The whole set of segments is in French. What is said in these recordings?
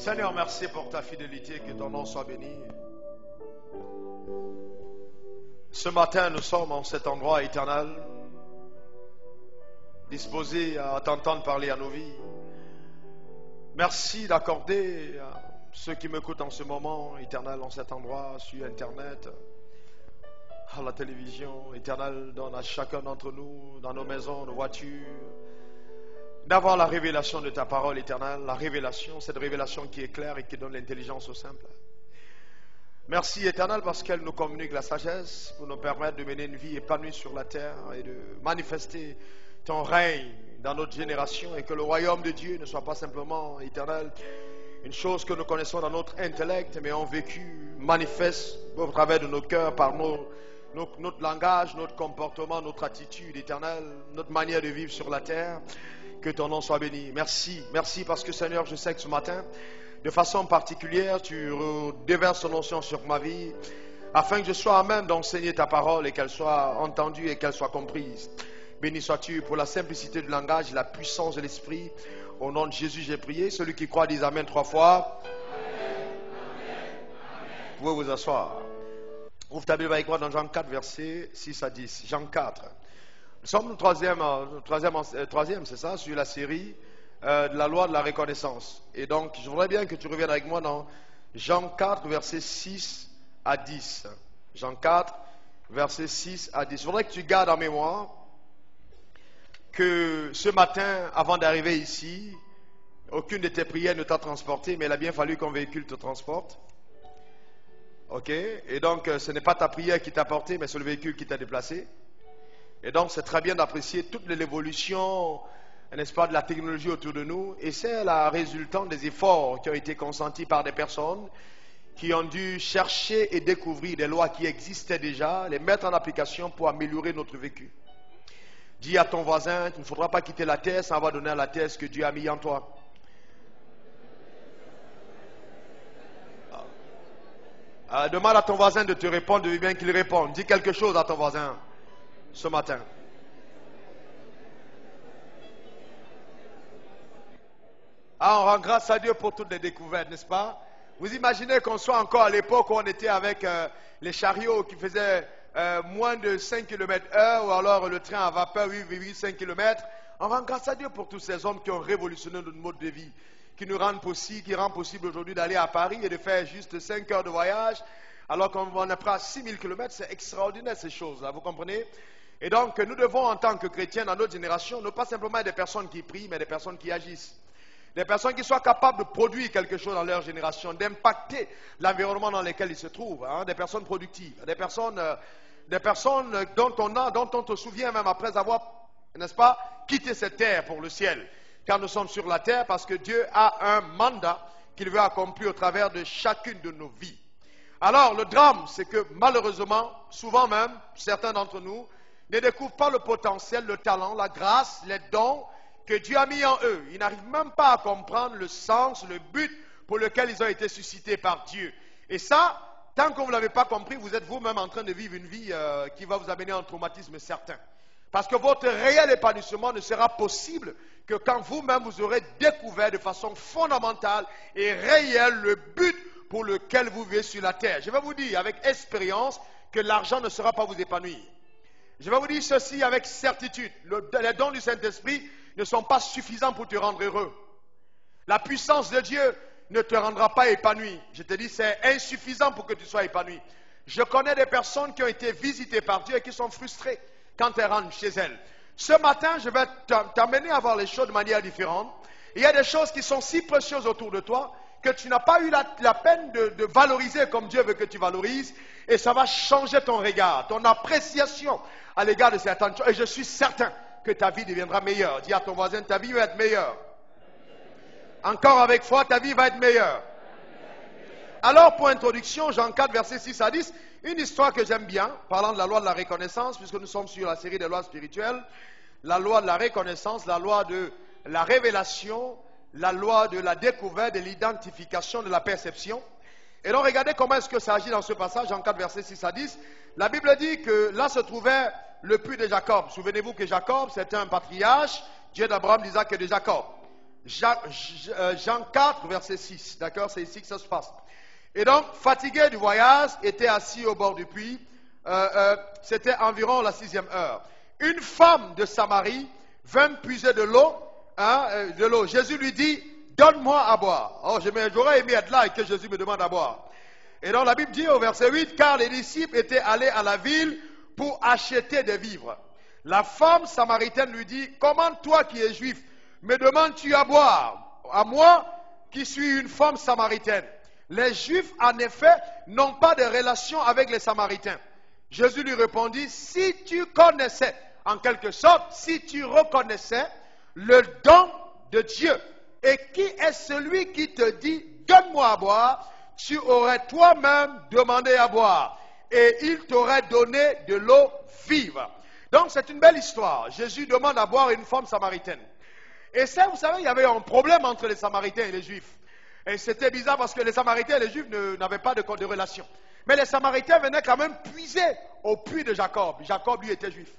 Seigneur, merci pour ta fidélité, que ton nom soit béni. Ce matin, nous sommes en cet endroit éternel, disposés à t'entendre parler à nos vies. Merci d'accorder à ceux qui m'écoutent en ce moment, éternel, en cet endroit, sur Internet, à la télévision, éternel, donne à chacun d'entre nous, dans nos maisons, nos voitures, d'avoir la révélation de ta parole éternelle, la révélation, cette révélation qui est claire et qui donne l'intelligence au simple. Merci éternel parce qu'elle nous communique la sagesse pour nous permettre de mener une vie épanouie sur la terre et de manifester ton règne dans notre génération et que le royaume de Dieu ne soit pas simplement éternel, une chose que nous connaissons dans notre intellect mais en vécu manifeste au travers de nos cœurs par notre langage, notre comportement, notre attitude éternelle, notre manière de vivre sur la terre. Que ton nom soit béni. Merci, merci parce que Seigneur, je sais que ce matin, de façon particulière, tu déverses ton onction sur ma vie, afin que je sois à même d'enseigner ta parole et qu'elle soit entendue et qu'elle soit comprise. Béni sois-tu pour la simplicité du langage et la puissance de l'esprit. Au nom de Jésus, j'ai prié. Celui qui croit, dise Amen 3 fois. Amen, amen, amen. Vous pouvez vous asseoir. Ouvre ta Bible avec moi dans Jean 4, versets 6 à 10. Jean 4. Nous sommes le troisième, c'est ça, sur la série de la loi de la reconnaissance. Et donc, je voudrais bien que tu reviennes avec moi dans Jean 4, versets 6 à 10. Jean 4, versets 6 à 10. Je voudrais que tu gardes en mémoire que ce matin, avant d'arriver ici, aucune de tes prières ne t'a transporté, mais il a bien fallu qu'un véhicule te transporte. Ok? Et donc, ce n'est pas ta prière qui t'a porté, mais c'est le véhicule qui t'a déplacé. Et donc, c'est très bien d'apprécier toute l'évolution, n'est-ce pas, de la technologie autour de nous. Et c'est la résultante des efforts qui ont été consentis par des personnes qui ont dû chercher et découvrir des lois qui existaient déjà, les mettre en application pour améliorer notre vécu. Dis à ton voisin, il ne faudra pas quitter la terre sans avoir donné à la terre ce que Dieu a mis en toi. Demande à ton voisin de te répondre, de bien qu'il réponde. Dis quelque chose à ton voisin ce matin. On rend grâce à Dieu pour toutes les découvertes, n'est-ce pas? Vous imaginez qu'on soit encore à l'époque où on était avec les chariots qui faisaient moins de 5 km/h ou alors le train à vapeur 8,5 km. On rend grâce à Dieu pour tous ces hommes qui ont révolutionné notre mode de vie, qui rendent possible aujourd'hui d'aller à Paris et de faire juste 5 heures de voyage alors qu'on est prêt à 6000 km. C'est extraordinaire ces choses-là, vous comprenez? Et donc, nous devons, en tant que chrétiens, dans notre génération, ne pas simplement être des personnes qui prient, mais des personnes qui agissent. Des personnes qui soient capables de produire quelque chose dans leur génération, d'impacter l'environnement dans lequel ils se trouvent. Des personnes productives, des personnes dont on se souvient même après avoir, n'est-ce pas, quitté cette terre pour le ciel. Car nous sommes sur la terre parce que Dieu a un mandat qu'il veut accomplir au travers de chacune de nos vies. Alors, le drame, c'est que malheureusement, souvent même, certains d'entre nous ne découvrent pas le potentiel, le talent, la grâce, les dons que Dieu a mis en eux. Ils n'arrivent même pas à comprendre le sens, le but pour lequel ils ont été suscités par Dieu. Et ça, tant que vous ne l'avez pas compris, vous êtes vous-même en train de vivre une vie qui va vous amener à un traumatisme certain. Parce que votre réel épanouissement ne sera possible que quand vous-même vous aurez découvert de façon fondamentale et réelle le but pour lequel vous vivez sur la terre. Je vais vous dire avec expérience que l'argent ne sera pas vous épanouir. Je vais vous dire ceci avec certitude. Les dons du Saint-Esprit ne sont pas suffisants pour te rendre heureux. La puissance de Dieu ne te rendra pas épanoui. Je te dis, c'est insuffisant pour que tu sois épanoui. Je connais des personnes qui ont été visitées par Dieu et qui sont frustrées quand elles rentrent chez elles. Ce matin, je vais t'amener à voir les choses de manière différente. Il y a des choses qui sont si précieuses autour de toi que tu n'as pas eu la peine de valoriser comme Dieu veut que tu valorises. Et ça va changer ton regard, ton appréciation à l'égard de certaines choses. Et je suis certain que ta vie deviendra meilleure. Dis à ton voisin, ta vie va être meilleure. Encore avec foi, ta vie va être meilleure. Alors, pour introduction, Jean 4, versets 6 à 10, une histoire que j'aime bien, parlant de la loi de la reconnaissance, puisque nous sommes sur la série des lois spirituelles, la loi de la reconnaissance, la loi de la révélation, la loi de la découverte, de l'identification, de la perception. Et donc, regardez comment est-ce que ça agit dans ce passage, Jean 4, versets 6 à 10. La Bible dit que là se trouvait le puits de Jacob. Souvenez-vous que Jacob, c'était un patriarche, Dieu d'Abraham, d'Isaac et de Jacob. Jean 4, verset 6. D'accord? C'est ici que ça se passe. Et donc, fatigué du voyage, était assis au bord du puits. C'était environ la 6e heure. Une femme de Samarie vint puiser de l'eau. Jésus lui dit, donne-moi à boire. Oh, j'aurais aimé être là et que Jésus me demande à boire. Et donc la Bible dit au verset 8, car les disciples étaient allés à la ville pour acheter des vivres. La femme samaritaine lui dit, comment toi qui es juif, me demandes-tu à boire, à moi qui suis une femme samaritaine? Les Juifs, en effet, n'ont pas de relation avec les Samaritains. Jésus lui répondit, si tu connaissais, en quelque sorte, si tu reconnaissais le don de Dieu, et qui est celui qui te dit, donne-moi à boire, tu aurais toi-même demandé à boire, et il t'aurait donné de l'eau vive. Donc c'est une belle histoire. Jésus demande à boire une femme samaritaine. Et ça, vous savez, il y avait un problème entre les Samaritains et les Juifs. Et c'était bizarre parce que les Samaritains et les Juifs n'avaient pas de relation. Mais les Samaritains venaient quand même puiser au puits de Jacob. Jacob, lui, était juif.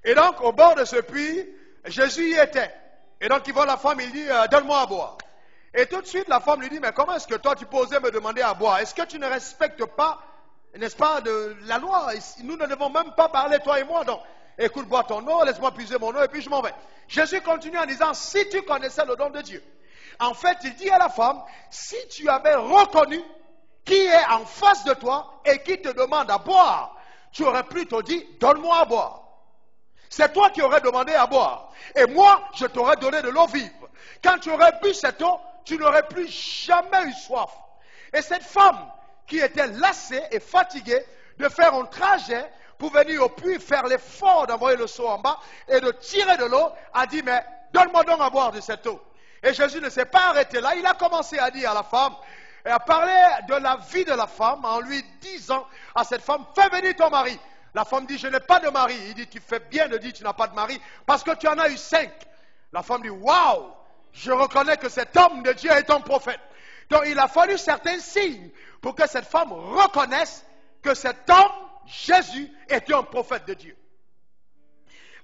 Et donc, au bord de ce puits, Jésus y était. Et donc, il voit la femme, il dit, donne-moi à boire. Et tout de suite, la femme lui dit, mais comment est-ce que toi, tu peux oser me demander à boire? Est-ce que tu ne respectes pas, n'est-ce pas, de la loi? Nous ne devons même pas parler, toi et moi. Donc, écoute, bois ton eau, laisse-moi puiser mon eau, et puis je m'en vais. Jésus continue en disant, si tu connaissais le don de Dieu. En fait, il dit à la femme, si tu avais reconnu qui est en face de toi et qui te demande à boire, tu aurais plutôt dit, donne-moi à boire. C'est toi qui aurais demandé à boire. Et moi, je t'aurais donné de l'eau vive. Quand tu aurais bu cette eau, tu n'aurais plus jamais eu soif. Et cette femme qui était lassée et fatiguée de faire un trajet pour venir au puits, faire l'effort d'envoyer le seau en bas et de tirer de l'eau, a dit, mais donne-moi donc à boire de cette eau. Et Jésus ne s'est pas arrêté là, il a commencé à dire à la femme, et à parler de la vie de la femme, en lui disant à cette femme, fais venir ton mari. La femme dit, je n'ai pas de mari. Il dit, tu fais bien de dire, tu n'as pas de mari, parce que tu en as eu 5. La femme dit, waouh, je reconnais que cet homme de Dieu est un prophète. Donc il a fallu certains signes pour que cette femme reconnaisse que cet homme, Jésus, était un prophète de Dieu.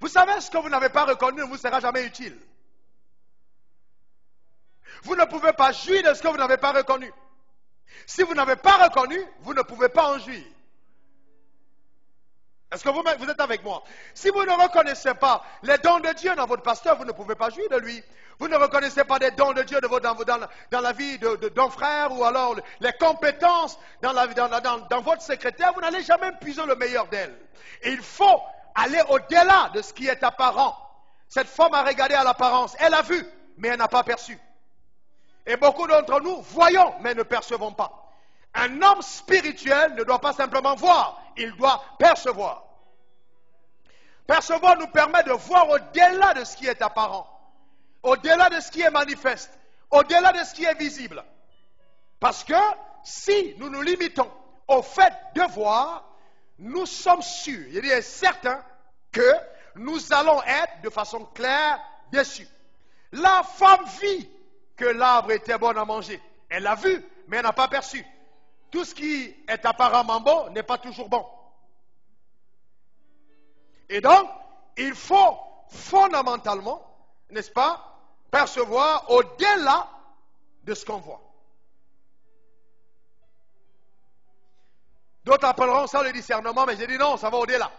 Vous savez, ce que vous n'avez pas reconnu ne vous sera jamais utile. Vous ne pouvez pas jouir de ce que vous n'avez pas reconnu. Si vous n'avez pas reconnu, vous ne pouvez pas en jouir. Est-ce que vous êtes avec moi? Si vous ne reconnaissez pas les dons de Dieu dans votre pasteur, vous ne pouvez pas jouir de lui. Vous ne reconnaissez pas les dons de Dieu dans la vie d'un frère, ou alors les compétences dans votre secrétaire, vous n'allez jamais puiser le meilleur d'elle. Et il faut aller au-delà de ce qui est apparent. Cette femme a regardé à l'apparence, elle a vu, mais elle n'a pas perçu. Et beaucoup d'entre nous voyons, mais ne percevons pas. Un homme spirituel ne doit pas simplement voir, il doit percevoir. Percevoir nous permet de voir au-delà de ce qui est apparent, au-delà de ce qui est manifeste, au-delà de ce qui est visible. Parce que si nous nous limitons au fait de voir, nous sommes sûrs, il est certain que nous allons être de façon claire déçus. La femme vit que l'arbre était bon à manger. Elle l'a vu, mais elle n'a pas perçu. Tout ce qui est apparemment bon n'est pas toujours bon. Et donc, il faut fondamentalement, n'est-ce pas, percevoir au-delà de ce qu'on voit. D'autres appelleront ça le discernement, mais j'ai dit non, ça va au-delà.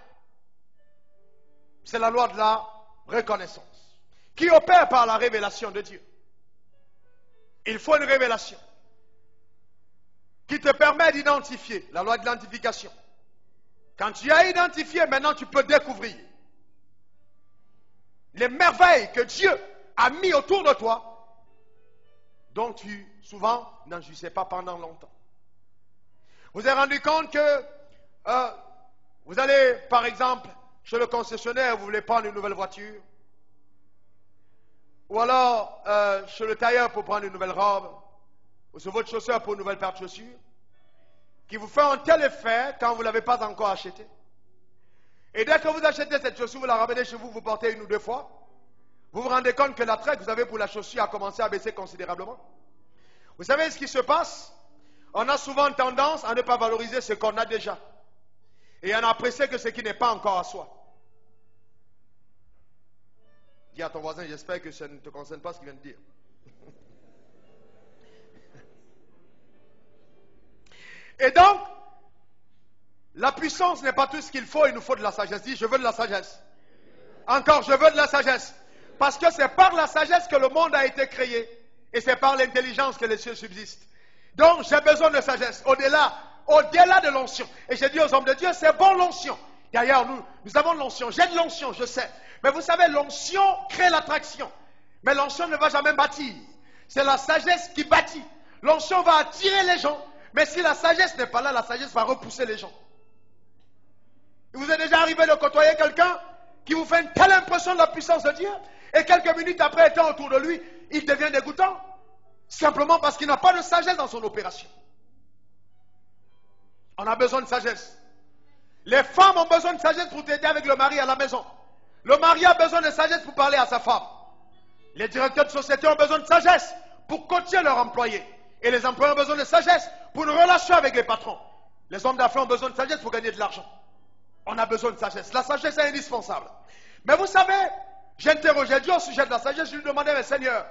C'est la loi de la reconnaissance, qui opère par la révélation de Dieu. Il faut une révélation qui te permet d'identifier, la loi de l'identification. Quand tu as identifié, maintenant tu peux découvrir les merveilles que Dieu a mis autour de toi, dont tu, souvent, n'en jouissais pas pendant longtemps. Vous vous avez rendu compte que vous allez, par exemple, chez le concessionnaire, vous voulez prendre une nouvelle voiture, ou alors chez le tailleur pour prendre une nouvelle robe, ou sur votre chausseur pour une nouvelle paire de chaussures, qui vous fait un tel effet quand vous ne l'avez pas encore acheté. Et dès que vous achetez cette chaussure, vous la ramenez chez vous, vous portez 1 ou 2 fois, vous vous rendez compte que l'attrait que vous avez pour la chaussure a commencé à baisser considérablement. Vous savez ce qui se passe? On a souvent tendance à ne pas valoriser ce qu'on a déjà, et à n'apprécier que ce qui n'est pas encore à soi. Dis à ton voisin, j'espère que ça ne te concerne pas ce qu'il vient de dire. Et donc, la puissance n'est pas tout ce qu'il faut, il nous faut de la sagesse. Dis, je veux de la sagesse. Encore, je veux de la sagesse. Parce que c'est par la sagesse que le monde a été créé. Et c'est par l'intelligence que les cieux subsistent. Donc, j'ai besoin de sagesse. Au-delà de l'onction. Et j'ai dit aux hommes de Dieu, c'est bon l'onction. D'ailleurs, nous avons l'onction. J'ai de l'onction, je sais. Mais vous savez, l'onction crée l'attraction. Mais l'onction ne va jamais bâtir. C'est la sagesse qui bâtit. L'onction va attirer les gens. Mais si la sagesse n'est pas là, la sagesse va repousser les gens. Il vous est déjà arrivé de côtoyer quelqu'un qui vous fait une telle impression de la puissance de Dieu, et quelques minutes après, étant autour de lui, il devient dégoûtant, simplement parce qu'il n'a pas de sagesse dans son opération. On a besoin de sagesse. Les femmes ont besoin de sagesse pour t'aider avec le mari à la maison. Le mari a besoin de sagesse pour parler à sa femme. Les directeurs de société ont besoin de sagesse pour coacher leurs employés. Et les employés ont besoin de sagesse pour une relation avec les patrons. Les hommes d'affaires ont besoin de sagesse pour gagner de l'argent. On a besoin de sagesse. La sagesse est indispensable. Mais vous savez, j'interrogeais Dieu au sujet de la sagesse. Je lui demandais, mais Seigneur,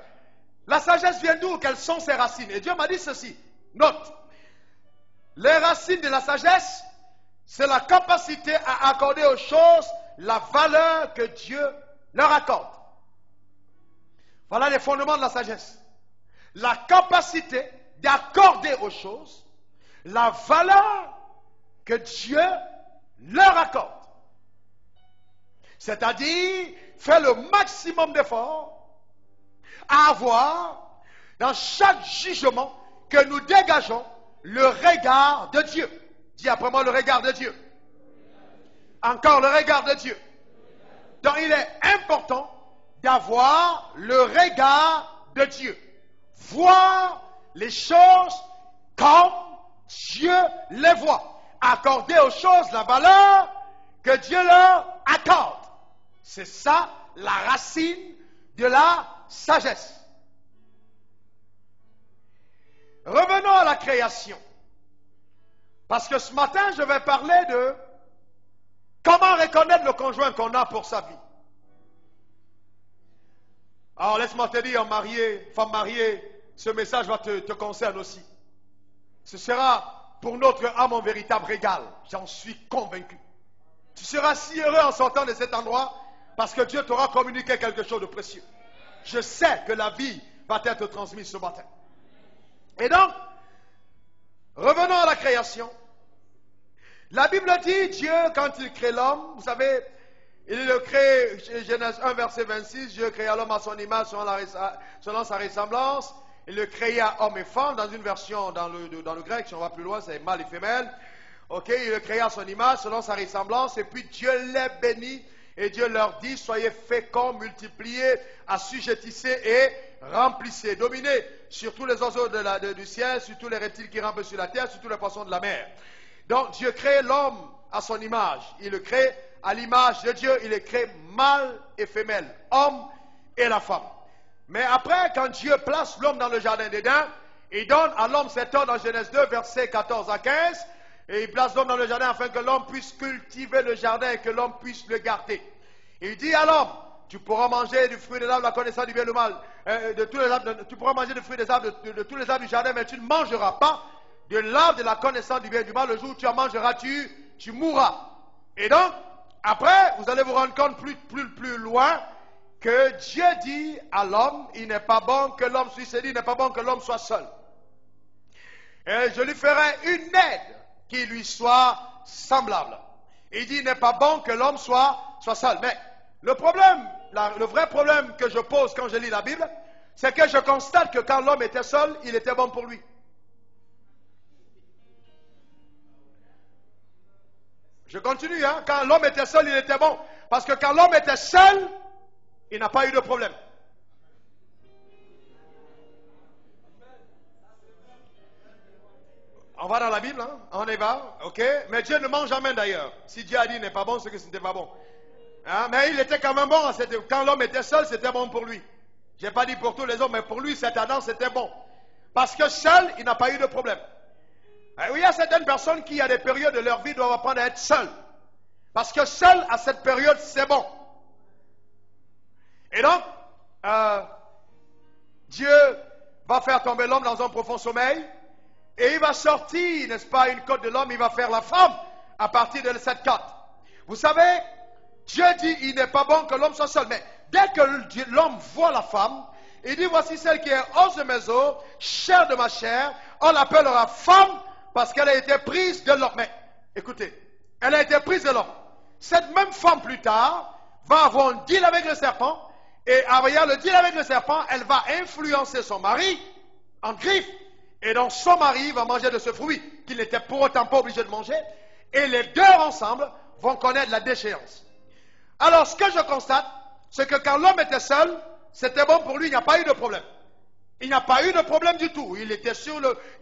la sagesse vient d'où? Quelles sont ses racines? Et Dieu m'a dit ceci. Note. Les racines de la sagesse, c'est la capacité à accorder aux choses la valeur que Dieu leur accorde. Voilà les fondements de la sagesse. La capacité d'accorder aux choses la valeur que Dieu leur accorde. C'est-à-dire, faire le maximum d'efforts à avoir, dans chaque jugement que nous dégageons, le regard de Dieu. Dis après moi, le regard de Dieu. Encore le regard de Dieu. Donc il est important d'avoir le regard de Dieu. Voir les choses comme Dieu les voit. Accorder aux choses la valeur que Dieu leur accorde. C'est ça la racine de la sagesse. Revenons à la création. Parce que ce matin, je vais parler de comment reconnaître le conjoint qu'on a pour sa vie. Alors laisse-moi te dire, femme mariée, ce message va te concerne aussi. Ce sera pour notre âme un véritable régal. J'en suis convaincu. Tu seras si heureux en sortant de cet endroit parce que Dieu t'aura communiqué quelque chose de précieux. Je sais que la vie va être transmise ce matin. Et donc, revenons à la création. La Bible dit, Dieu, quand il crée l'homme, vous savez, il le crée, Genèse 1, verset 26, Dieu créa l'homme à son image, selon sa ressemblance. Il le créa homme et femme, dans une version, dans le grec, si on va plus loin, c'est mâle et femelle. Ok, il le créa à son image, selon sa ressemblance, et puis Dieu les bénit, et Dieu leur dit, soyez féconds, multipliez, assujettissez et remplissez, dominez sur tous les oiseaux du ciel, sur tous les reptiles qui rampent sur la terre, sur tous les poissons de la mer. Donc Dieu crée l'homme à son image, il le crée à l'image de Dieu, il le crée mâle et femelle, homme et la femme. Mais après, quand Dieu place l'homme dans le jardin d'Éden, il donne à l'homme cet ordre dans Genèse 2, versets 14 à 15, et il place l'homme dans le jardin afin que l'homme puisse cultiver le jardin et que l'homme puisse le garder. Il dit à l'homme, tu pourras manger du fruit des arbres de la connaissance du bien et du mal, de tous les arbres, tu pourras manger du fruit des arbres de tous les arbres du jardin, mais tu ne mangeras pas de l'arbre de la connaissance du bien et du mal. Le jour où tu en mangeras, tu mourras. Et donc, après, vous allez vous rendre compte plus loin que Dieu dit à l'homme, il n'est pas bon que l'homme soit seul, il n'est pas bon que l'homme soit seul. Et je lui ferai une aide qui lui soit semblable. Il dit, il n'est pas bon que l'homme soit seul. Mais le vrai problème que je pose quand je lis la Bible, c'est que je constate que quand l'homme était seul, il était bon pour lui. Je continue, hein. Quand l'homme était seul, il était bon. Parce que quand l'homme était seul, il n'a pas eu de problème. On va dans la Bible, hein? On y va, ok? Mais Dieu ne mange jamais d'ailleurs. Si Dieu a dit n'est pas bon, c'est que ce n'était pas bon. Hein? Mais il était quand même bon. Quand l'homme était seul, c'était bon pour lui. Je n'ai pas dit pour tous les hommes, mais pour lui, cet Adam, c'était bon. Parce que seul, il n'a pas eu de problème. Il y a certaines personnes qui, à des périodes de leur vie, doivent apprendre à être seules. Parce que seul, à cette période, c'est bon. Et donc, Dieu va faire tomber l'homme dans un profond sommeil et il va sortir, n'est-ce pas, une côte de l'homme, il va faire la femme à partir de cette côte. Vous savez, Dieu dit, il n'est pas bon que l'homme soit seul. Mais dès que l'homme voit la femme, il dit, voici celle qui est os de mes os, chair de ma chair, on l'appellera femme parce qu'elle a été prise de l'homme. Mais écoutez, elle a été prise de l'homme. Cette même femme plus tard va avoir un deal avec le serpent. Et en voyant le deal avec le serpent, elle va influencer son mari en griffe. Et donc son mari va manger de ce fruit qu'il n'était pour autant pas obligé de manger. Et les deux ensemble vont connaître la déchéance. Alors ce que je constate, c'est que quand l'homme était seul, c'était bon pour lui, il n'y a pas eu de problème. Il n'y a pas eu de problème du tout. Il était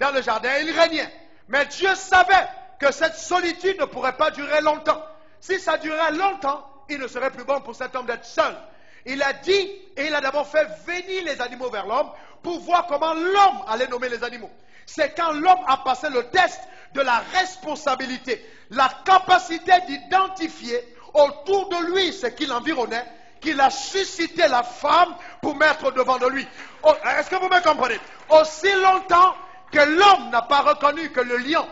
dans le jardin, il régnait. Mais Dieu savait que cette solitude ne pourrait pas durer longtemps. Si ça durait longtemps, il ne serait plus bon pour cet homme d'être seul. Il a dit, et il a d'abord fait venir les animaux vers l'homme pour voir comment l'homme allait nommer les animaux. C'est quand l'homme a passé le test de la responsabilité, la capacité d'identifier autour de lui ce qui l'environnait, qu'il a suscité la femme pour mettre devant de lui. Oh, est-ce que vous me comprenez? Aussi longtemps que l'homme n'a pas reconnu que le lion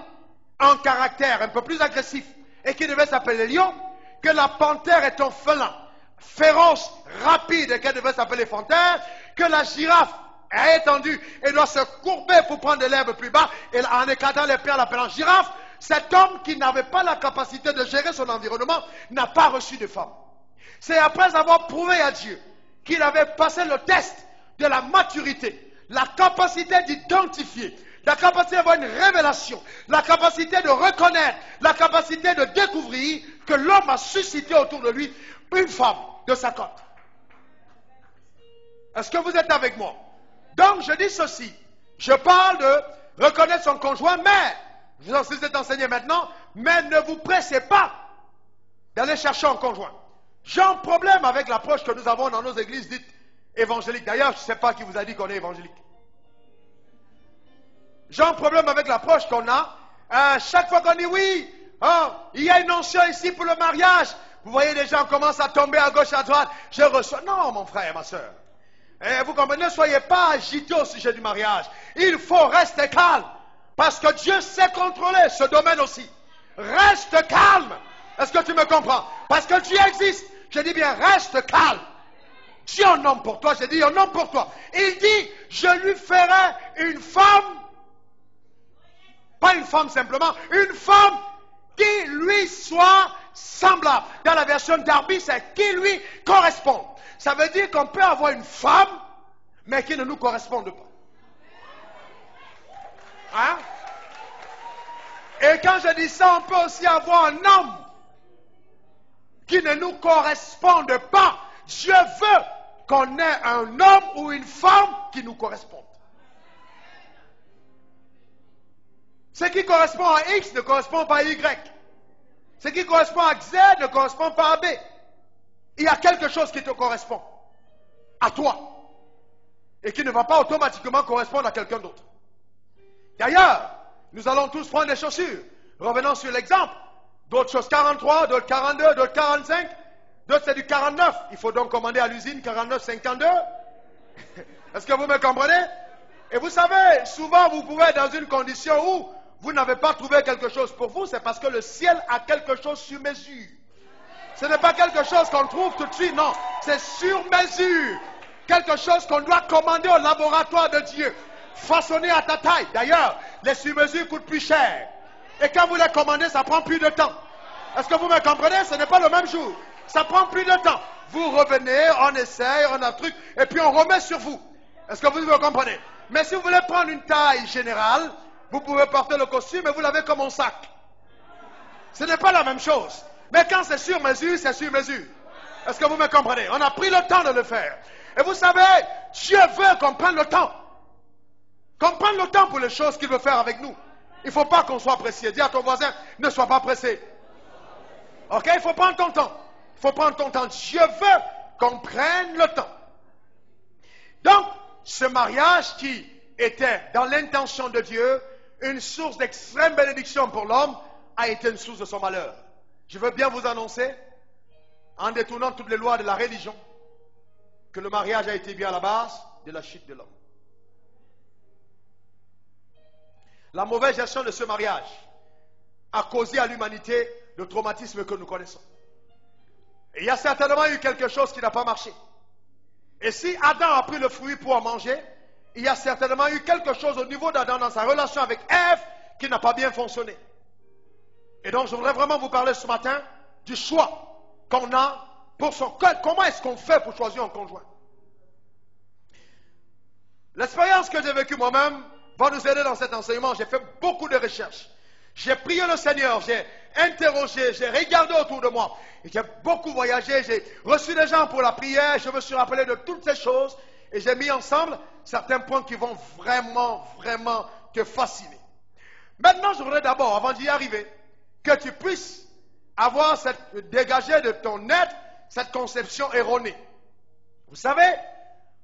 a un caractère un peu plus agressif et qui devait s'appeler lion, que la panthère est un félin féroce, rapide et qu'elle devait s'appeler panthère, que la girafe est étendue et doit se courber pour prendre de l'herbe plus bas et en éclatant les pieds en l'appelant girafe, cet homme qui n'avait pas la capacité de gérer son environnement n'a pas reçu de femme. C'est après avoir prouvé à Dieu qu'il avait passé le test de la maturité, la capacité d'identifier, la capacité d'avoir une révélation, la capacité de reconnaître, la capacité de découvrir que l'homme a suscité autour de lui une femme de sa côte. Est-ce que vous êtes avec moi? Donc je dis ceci, je parle de reconnaître son conjoint, mais, je vous en suis enseigné maintenant, mais ne vous pressez pas d'aller chercher un conjoint. J'ai un problème avec l'approche que nous avons dans nos églises dites évangéliques. D'ailleurs, je ne sais pas qui vous a dit qu'on est évangélique. J'ai un problème avec l'approche qu'on a. Chaque fois qu'on dit oui, il y a une onction ici pour le mariage. Vous voyez, les gens commencent à tomber à gauche, à droite. Je reçois. Non, mon frère et ma soeur. Vous comprenez, ne soyez pas agités au sujet du mariage. Il faut rester calme. Parce que Dieu sait contrôler ce domaine aussi. Reste calme. Est-ce que tu me comprends? Parce que Dieu existe. Je dis bien, reste calme. Dieu en homme pour toi. J'ai dit, un homme pour toi. Il dit, je lui ferai une femme. Pas une femme simplement. Une femme qui lui soit semblable. Dans la version Darby, c'est qui lui correspond. Ça veut dire qu'on peut avoir une femme, mais qui ne nous corresponde pas. Hein? Et quand je dis ça, on peut aussi avoir un homme qui ne nous corresponde pas. Dieu veut qu'on ait un homme ou une femme qui nous corresponde. Ce qui correspond à X ne correspond pas à Y. Ce qui correspond à Z ne correspond pas à B. Il y a quelque chose qui te correspond à toi et qui ne va pas automatiquement correspondre à quelqu'un d'autre. D'ailleurs, nous allons tous prendre des chaussures. Revenons sur l'exemple. D'autres choses 43, d'autres 42, d'autres 45, d'autres c'est du 49. Il faut donc commander à l'usine 49-52. Est-ce que vous me comprenez? Et vous savez, souvent vous pouvez être dans une condition où vous n'avez pas trouvé quelque chose pour vous, c'est parce que le ciel a quelque chose sur mesure. Ce n'est pas quelque chose qu'on trouve tout de suite, non. C'est sur mesure. Quelque chose qu'on doit commander au laboratoire de Dieu. Façonné à ta taille. D'ailleurs, les sur-mesures coûtent plus cher. Et quand vous les commandez, ça prend plus de temps. Est-ce que vous me comprenez? Ce n'est pas le même jour. Ça prend plus de temps. Vous revenez, on essaye, on a un truc, et puis on remet sur vous. Est-ce que vous me comprenez? Mais si vous voulez prendre une taille générale, vous pouvez porter le costume et vous l'avez comme un sac. Ce n'est pas la même chose. Mais quand c'est sur mesure, c'est sur mesure. Est-ce que vous me comprenez? On a pris le temps de le faire. Et vous savez, Dieu veut qu'on prenne le temps. Qu'on prenne le temps pour les choses qu'il veut faire avec nous. Il ne faut pas qu'on soit pressé. Dis à ton voisin, ne sois pas pressé. Ok? Il faut prendre ton temps. Il faut prendre ton temps. Dieu veut qu'on prenne le temps. Donc, ce mariage qui était dans l'intention de Dieu, une source d'extrême bénédiction pour l'homme, a été une source de son malheur. Je veux bien vous annoncer, en détournant toutes les lois de la religion, que le mariage a été bien à la base de la chute de l'homme. La mauvaise gestion de ce mariage a causé à l'humanité le traumatisme que nous connaissons. Et il y a certainement eu quelque chose qui n'a pas marché. Et si Adam a pris le fruit pour en manger, il y a certainement eu quelque chose au niveau d'Adam dans sa relation avec Ève qui n'a pas bien fonctionné. Et donc je voudrais vraiment vous parler ce matin du choix qu'on a pour son cœur. Comment est-ce qu'on fait pour choisir un conjoint? L'expérience que j'ai vécue moi-même va nous aider dans cet enseignement. J'ai fait beaucoup de recherches. J'ai prié le Seigneur, j'ai interrogé, j'ai regardé autour de moi. Et j'ai beaucoup voyagé, j'ai reçu des gens pour la prière, je me suis rappelé de toutes ces choses et j'ai mis ensemble certains points qui vont vraiment te fasciner. Maintenant, je voudrais d'abord, avant d'y arriver, que tu puisses avoir dégagé de ton être cette conception erronée. Vous savez,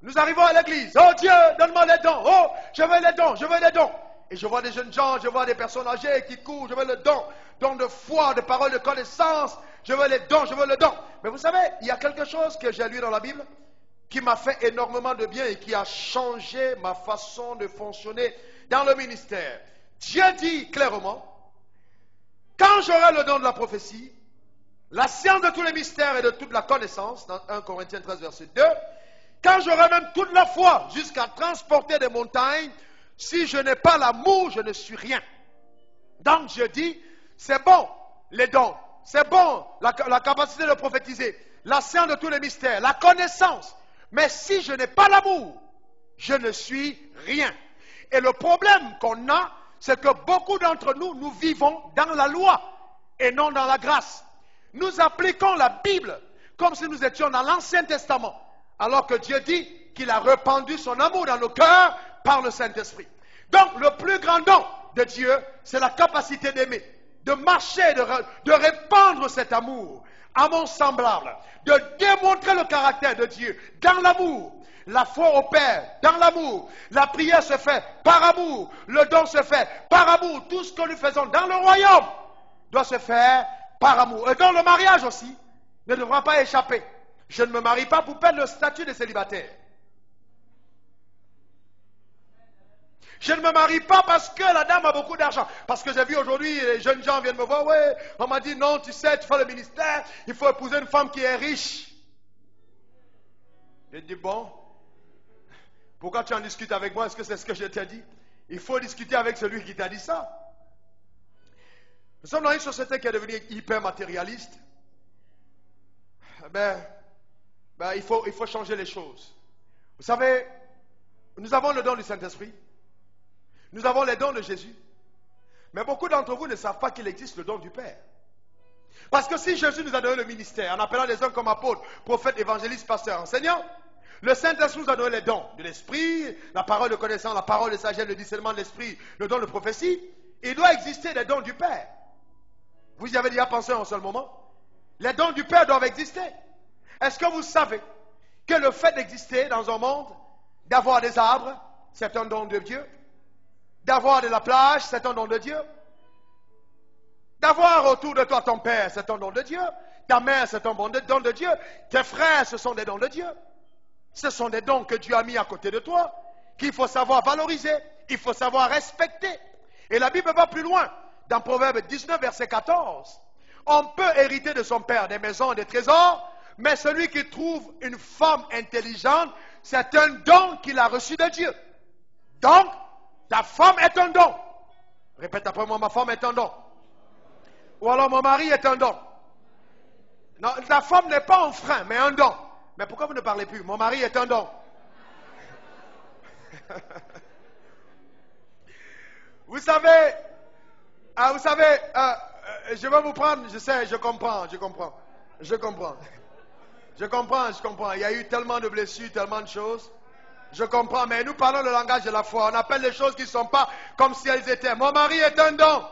nous arrivons à l'église. Oh Dieu, donne-moi les dons. Oh, je veux les dons, je veux les dons. Et je vois des jeunes gens, je vois des personnes âgées qui courent, je veux le don. Don de foi, de parole, de connaissance. Je veux les dons, je veux le don. Mais vous savez, il y a quelque chose que j'ai lu dans la Bible qui m'a fait énormément de bien et qui a changé ma façon de fonctionner dans le ministère. Dieu dit clairement, quand j'aurai le don de la prophétie, la science de tous les mystères et de toute la connaissance, dans 1 Corinthiens 13, verset 2, quand j'aurai même toute la foi jusqu'à transporter des montagnes, si je n'ai pas l'amour, je ne suis rien. Donc je dis, c'est bon les dons, c'est bon la capacité de prophétiser, la science de tous les mystères, la connaissance. Mais si je n'ai pas l'amour, je ne suis rien. Et le problème qu'on a, c'est que beaucoup d'entre nous, nous vivons dans la loi et non dans la grâce. Nous appliquons la Bible comme si nous étions dans l'Ancien Testament, alors que Dieu dit qu'il a répandu son amour dans nos cœurs par le Saint-Esprit. Donc, le plus grand don de Dieu, c'est la capacité d'aimer, de marcher, de répandre cet amour à mon semblable, de démontrer le caractère de Dieu dans l'amour. La foi opère dans l'amour, la prière se fait par amour, le don se fait par amour. Tout ce que nous faisons dans le royaume doit se faire par amour. Et dans le mariage aussi, ne devra pas échapper. Je ne me marie pas pour perdre le statut de célibataire. Je ne me marie pas parce que la dame a beaucoup d'argent. Parce que j'ai vu aujourd'hui, les jeunes gens viennent me voir. Ouais, on m'a dit non, tu sais, tu fais le ministère, il faut épouser une femme qui est riche. J'ai dit bon, pourquoi tu en discutes avec moi? Est-ce que c'est ce que je t'ai dit? Il faut discuter avec celui qui t'a dit ça. Nous sommes dans une société qui est devenue hyper matérialiste. Il faut changer les choses. Vous savez, nous avons le don du Saint-Esprit. Nous avons les dons de Jésus. Mais beaucoup d'entre vous ne savent pas qu'il existe le don du Père. Parce que si Jésus nous a donné le ministère, en appelant les hommes comme apôtres, prophètes, évangélistes, pasteurs, enseignants, le Saint-Esprit nous a donné les dons de l'Esprit, la parole de connaissance, la parole de sagesse, le discernement de l'Esprit, le don de prophétie. Il doit exister des dons du Père. Vous y avez déjà pensé en un seul moment? Les dons du Père doivent exister. Est-ce que vous savez que le fait d'exister dans un monde, d'avoir des arbres, c'est un don de Dieu? D'avoir de la plage, c'est un don de Dieu. D'avoir autour de toi ton père, c'est un don de Dieu. Ta mère, c'est un don de Dieu. Tes frères, ce sont des dons de Dieu. Ce sont des dons que Dieu a mis à côté de toi, qu'il faut savoir valoriser, il faut savoir respecter. Et la Bible va plus loin. Dans Proverbe 19, verset 14, on peut hériter de son père des maisons et des trésors, mais celui qui trouve une femme intelligente, c'est un don qu'il a reçu de Dieu. Donc, ta femme est un don. Répète après moi, ma femme est un don. Ou alors mon mari est un don. Non, ta femme n'est pas un frein, mais un don. Mais pourquoi vous ne parlez plus? Mon mari est un don. Vous savez, je vais vous prendre, je sais, je comprends. Il y a eu tellement de blessures, tellement de choses. Je comprends, mais nous parlons le langage de la foi. On appelle les choses qui ne sont pas comme si elles étaient. Mon mari est un don.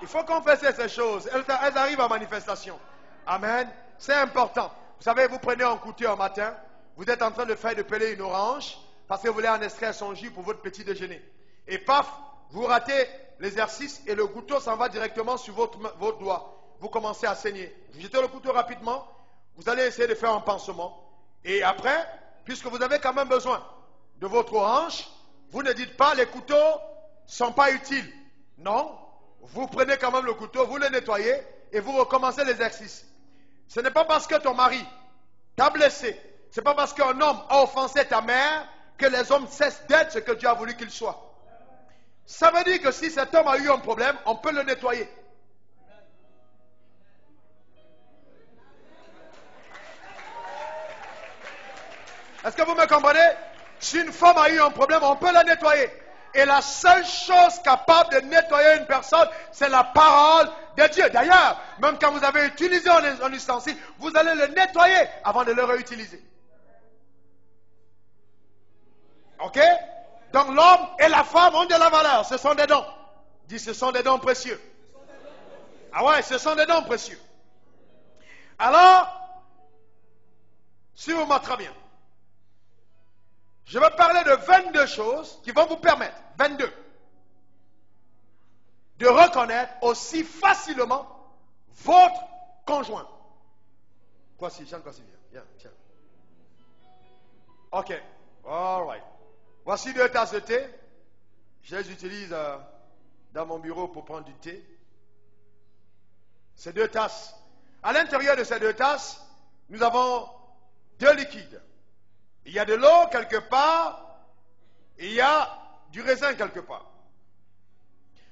Il faut confesser ces choses. Elles arrivent en manifestation. Amen. C'est important. Vous savez, vous prenez un couteau un matin, vous êtes en train de peler une orange parce que vous voulez en extraire son jus pour votre petit déjeuner. Et paf, vous ratez l'exercice et le couteau s'en va directement sur votre doigt. Vous commencez à saigner. Vous jetez le couteau rapidement, vous allez essayer de faire un pansement. Et après, puisque vous avez quand même besoin de votre hanche, vous ne dites pas les couteaux ne sont pas utiles. Non, vous prenez quand même le couteau, vous le nettoyez et vous recommencez l'exercice. Ce n'est pas parce que ton mari t'a blessé, ce n'est pas parce qu'un homme a offensé ta mère que les hommes cessent d'être ce que Dieu a voulu qu'ils soient. Ça veut dire que si cet homme a eu un problème, on peut le nettoyer. Est-ce que vous me comprenez? Si une femme a eu un problème, on peut la nettoyer. Et la seule chose capable de nettoyer une personne, c'est la parole de Dieu. D'ailleurs, même quand vous avez utilisé un ustensile, vous allez le nettoyer avant de le réutiliser. Ok? Donc l'homme et la femme ont de la valeur. Ce sont des dons. Dis, ce sont des dons précieux. Ah ouais, ce sont des dons précieux. Alors, suivez-moi très bien. Je vais parler de 22 choses qui vont vous permettre, 22, de reconnaître aussi facilement votre conjoint. Voici, Jean, voici, viens, tiens. Ok, all right. Voici 2 tasses de thé. Je les utilise dans mon bureau pour prendre du thé. Ces 2 tasses. À l'intérieur de ces 2 tasses, nous avons 2 liquides. Il y a de l'eau quelque part, et il y a du raisin quelque part.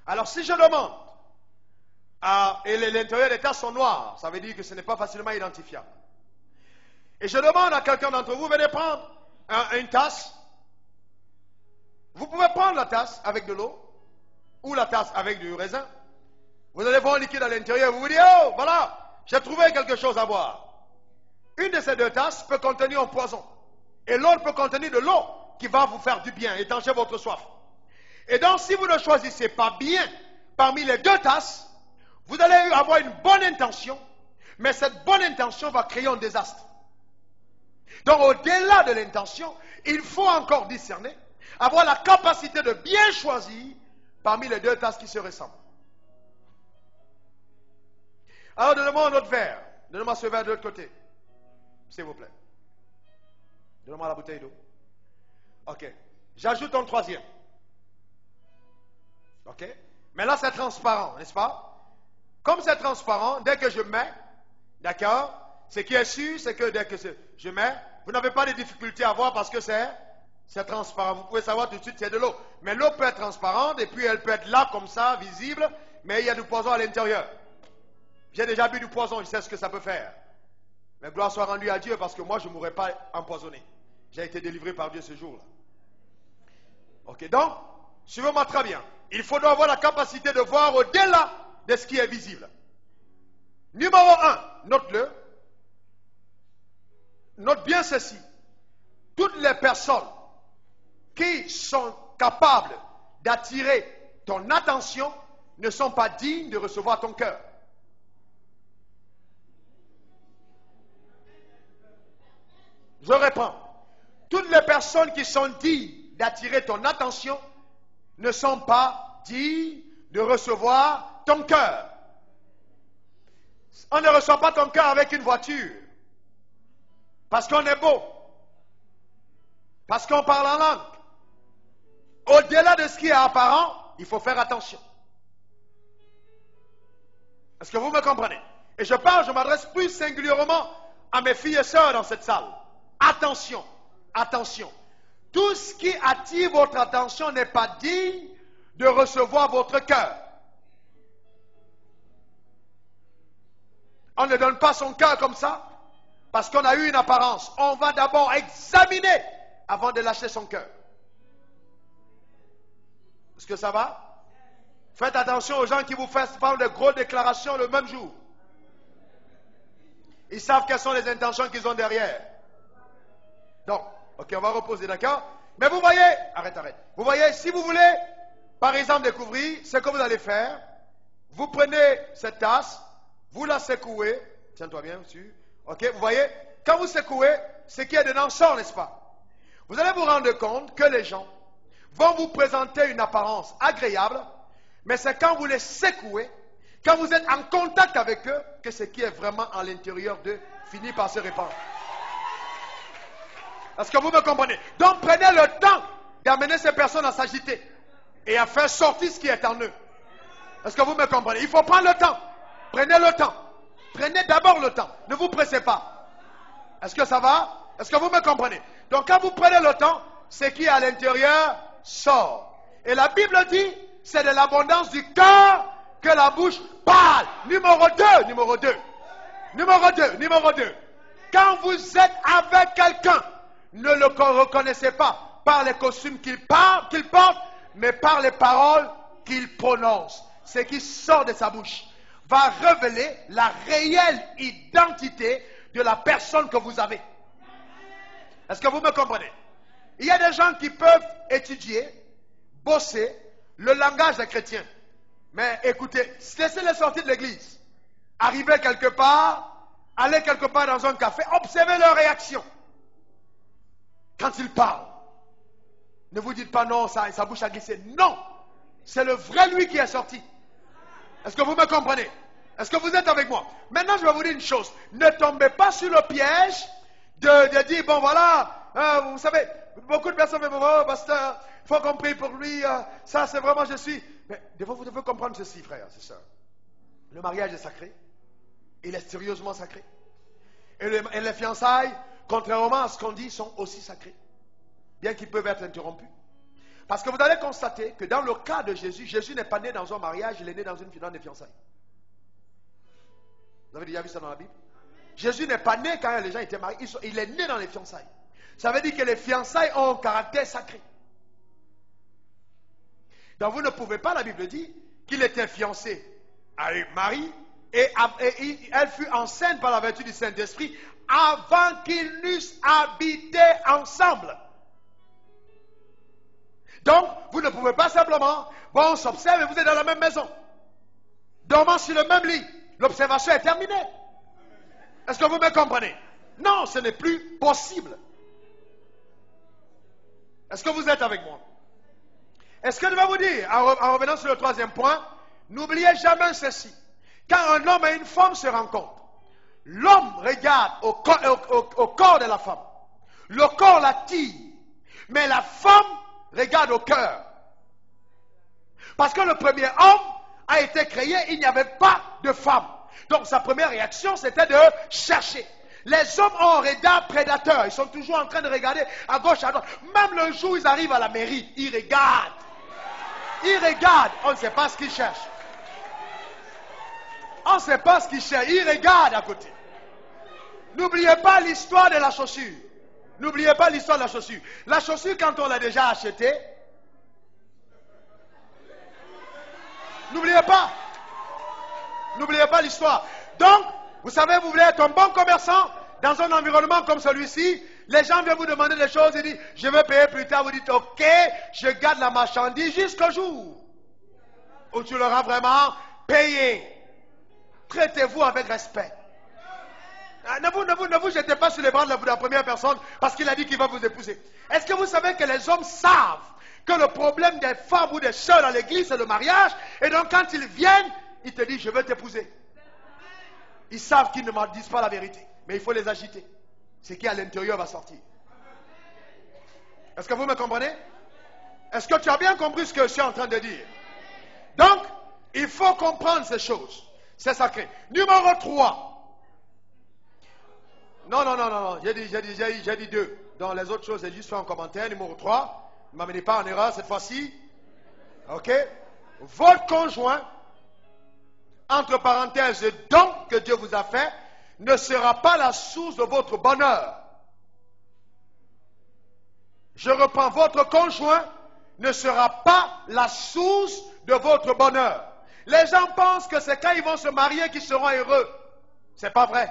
Alors si je demande, et l'intérieur des tasses sont noirs, ça veut dire que ce n'est pas facilement identifiable. Et je demande à quelqu'un d'entre vous, venez prendre une tasse. Vous pouvez prendre la tasse avec de l'eau, ou la tasse avec du raisin. Vous allez voir un liquide à l'intérieur, vous vous dites, oh, voilà, j'ai trouvé quelque chose à boire. Une de ces 2 tasses peut contenir un poison. Et l'autre peut contenir de l'eau qui va vous faire du bien, étancher votre soif. Et donc, si vous ne choisissez pas bien parmi les 2 tasses, vous allez avoir une bonne intention, mais cette bonne intention va créer un désastre. Donc, au-delà de l'intention, il faut encore discerner, avoir la capacité de bien choisir parmi les 2 tasses qui se ressemblent. Alors, donnez-moi un autre verre. Donnez-moi ce verre de l'autre côté, s'il vous plaît. Donne-moi la bouteille d'eau. Ok. J'ajoute un 3e. Ok. Mais là, c'est transparent, n'est-ce pas? Comme c'est transparent, dès que je mets, d'accord, ce qui est sûr, c'est que dès que je mets, vous n'avez pas de difficulté à voir parce que c'est transparent. Vous pouvez savoir tout de suite c'est de l'eau. Mais l'eau peut être transparente et puis elle peut être là comme ça, visible, mais il y a du poison à l'intérieur. J'ai déjà bu du poison, je sais ce que ça peut faire. Mais gloire soit rendue à Dieu parce que moi, je ne mourrais pas empoisonné. J'ai été délivré par Dieu ce jour-là. Ok, donc, suivez-moi très bien. Il faudra avoir la capacité de voir au-delà de ce qui est visible. Numéro 1, note-le. Note bien ceci. Toutes les personnes qui sont capables d'attirer ton attention ne sont pas dignes de recevoir ton cœur. Je reprends. Toutes les personnes qui sont dignes d'attirer ton attention ne sont pas dignes de recevoir ton cœur. On ne reçoit pas ton cœur avec une voiture. Parce qu'on est beau. Parce qu'on parle en langue. Au-delà de ce qui est apparent, il faut faire attention. Est-ce que vous me comprenez? Et je m'adresse plus singulièrement à mes filles et sœurs dans cette salle. Attention, attention. Tout ce qui attire votre attention n'est pas digne de recevoir votre cœur. On ne donne pas son cœur comme ça parce qu'on a eu une apparence. On va d'abord examiner avant de lâcher son cœur. Est-ce que ça va? Faites attention aux gens qui vous font de grosses déclarations le même jour. Ils savent quelles sont les intentions qu'ils ont derrière. Donc, ok, on va reposer, d'accord? Mais vous voyez, arrête. Vous voyez, si vous voulez, par exemple, découvrir ce que vous allez faire, vous prenez cette tasse, vous la secouez, tiens-toi bien dessus, ok, vous voyez, quand vous secouez, ce qui est dedans sort, n'est-ce pas? Vous allez vous rendre compte que les gens vont vous présenter une apparence agréable, mais c'est quand vous les secouez, quand vous êtes en contact avec eux, que ce qui est vraiment à l'intérieur d'eux finit par se répandre. Est-ce que vous me comprenez? Donc prenez le temps d'amener ces personnes à s'agiter et à faire sortir ce qui est en eux. Est-ce que vous me comprenez? Il faut prendre le temps. Prenez le temps. Prenez d'abord le temps. Ne vous pressez pas. Est-ce que ça va? Est-ce que vous me comprenez? Donc quand vous prenez le temps, ce qui est à l'intérieur sort. Et la Bible dit, c'est de l'abondance du cœur que la bouche parle. Numéro 2. Quand vous êtes avec quelqu'un, ne le reconnaissez pas par les costumes qu'il porte, mais par les paroles qu'il prononce. Ce qui sort de sa bouche va révéler la réelle identité de la personne que vous avez. Est-ce que vous me comprenez? Il y a des gens qui peuvent étudier, bosser le langage des chrétiens. Mais écoutez, laissez-les sortir de l'église. Arriver quelque part, aller quelque part dans un café, observez leur réaction. Quand ils parlent, ne vous dites pas non, sa bouche a glissé. Non, c'est le vrai lui qui est sorti. Est-ce que vous me comprenez? Est-ce que vous êtes avec moi? Maintenant, je vais vous dire une chose. Ne tombez pas sur le piège de dire, bon voilà, vous savez, beaucoup de personnes me disent, oh pasteur, il faut qu'on prie pour lui, ça c'est vraiment je suis. Mais des fois, vous devez comprendre ceci, frère, c'est ça. Le mariage est sacré. Il est sérieusement sacré. Et les fiançailles, contrairement à ce qu'on dit, sont aussi sacrées. Bien qu'ils peuvent être interrompus. Parce que vous allez constater que dans le cas de Jésus, Jésus n'est pas né dans un mariage, il est né dans une finale de fiançailles. Vous avez déjà vu ça dans la Bible? Jésus n'est pas né quand les gens étaient mariés, il est né dans les fiançailles. Ça veut dire que les fiançailles ont un caractère sacré. Donc vous ne pouvez pas, la Bible dit, qu'il était fiancé à Marie et elle fut enceinte par la vertu du Saint-Esprit avant qu'ils n'eussent habité ensemble. Donc, vous ne pouvez pas simplement, bon, on s'observe et vous êtes dans la même maison, dormant sur le même lit. L'observation est terminée. Est-ce que vous me comprenez? Non, ce n'est plus possible. Est-ce que vous êtes avec moi? Est-ce que je vais vous dire, en revenant sur le troisième point, n'oubliez jamais ceci. Quand un homme et une femme se rencontrent, l'homme regarde au corps de la femme. Le corps l'attire, mais la femme regarde au cœur. Parce que le premier homme a été créé, il n'y avait pas de femme. Donc sa première réaction, c'était de chercher. Les hommes ont un regard prédateur. Ils sont toujours en train de regarder à gauche, à droite. Même le jour où ils arrivent à la mairie, ils regardent. Ils regardent. On ne sait pas ce qu'ils cherchent. On ne sait pas ce qu'ils cherchent. Ils regardent à côté. N'oubliez pas l'histoire de la chaussure. N'oubliez pas l'histoire de la chaussure. La chaussure, quand on l'a déjà achetée, n'oubliez pas. N'oubliez pas l'histoire. Donc, vous savez, vous voulez être un bon commerçant dans un environnement comme celui-ci. Les gens viennent vous demander des choses et disent, je vais payer plus tard. Vous dites, ok, je garde la marchandise jusqu'au jour où tu l'auras vraiment payé. Traitez-vous avec respect. Ne vous jetez pas sur les bras de la première personne parce qu'il a dit qu'il va vous épouser. Est-ce que vous savez que les hommes savent que le problème des femmes ou des sœurs à l'église, c'est le mariage? Et donc quand ils viennent, ils te disent, je veux t'épouser. Ils savent qu'ils ne m'en disent pas la vérité. Mais il faut les agiter. Ce qui est à l'intérieur va sortir. Est-ce que vous me comprenez? Est-ce que tu as bien compris ce que je suis en train de dire? Donc, il faut comprendre ces choses. C'est sacré. Numéro 3. Non. J'ai dit 2. Dans les autres choses, j'ai juste fait un commentaire. Numéro 3. Ne m'amenez pas en erreur cette fois-ci. Ok? Votre conjoint, entre parenthèses, le don que Dieu vous a fait, ne sera pas la source de votre bonheur. Je reprends, votre conjoint ne sera pas la source de votre bonheur. Les gens pensent que c'est quand ils vont se marier qu'ils seront heureux. C'est pas vrai.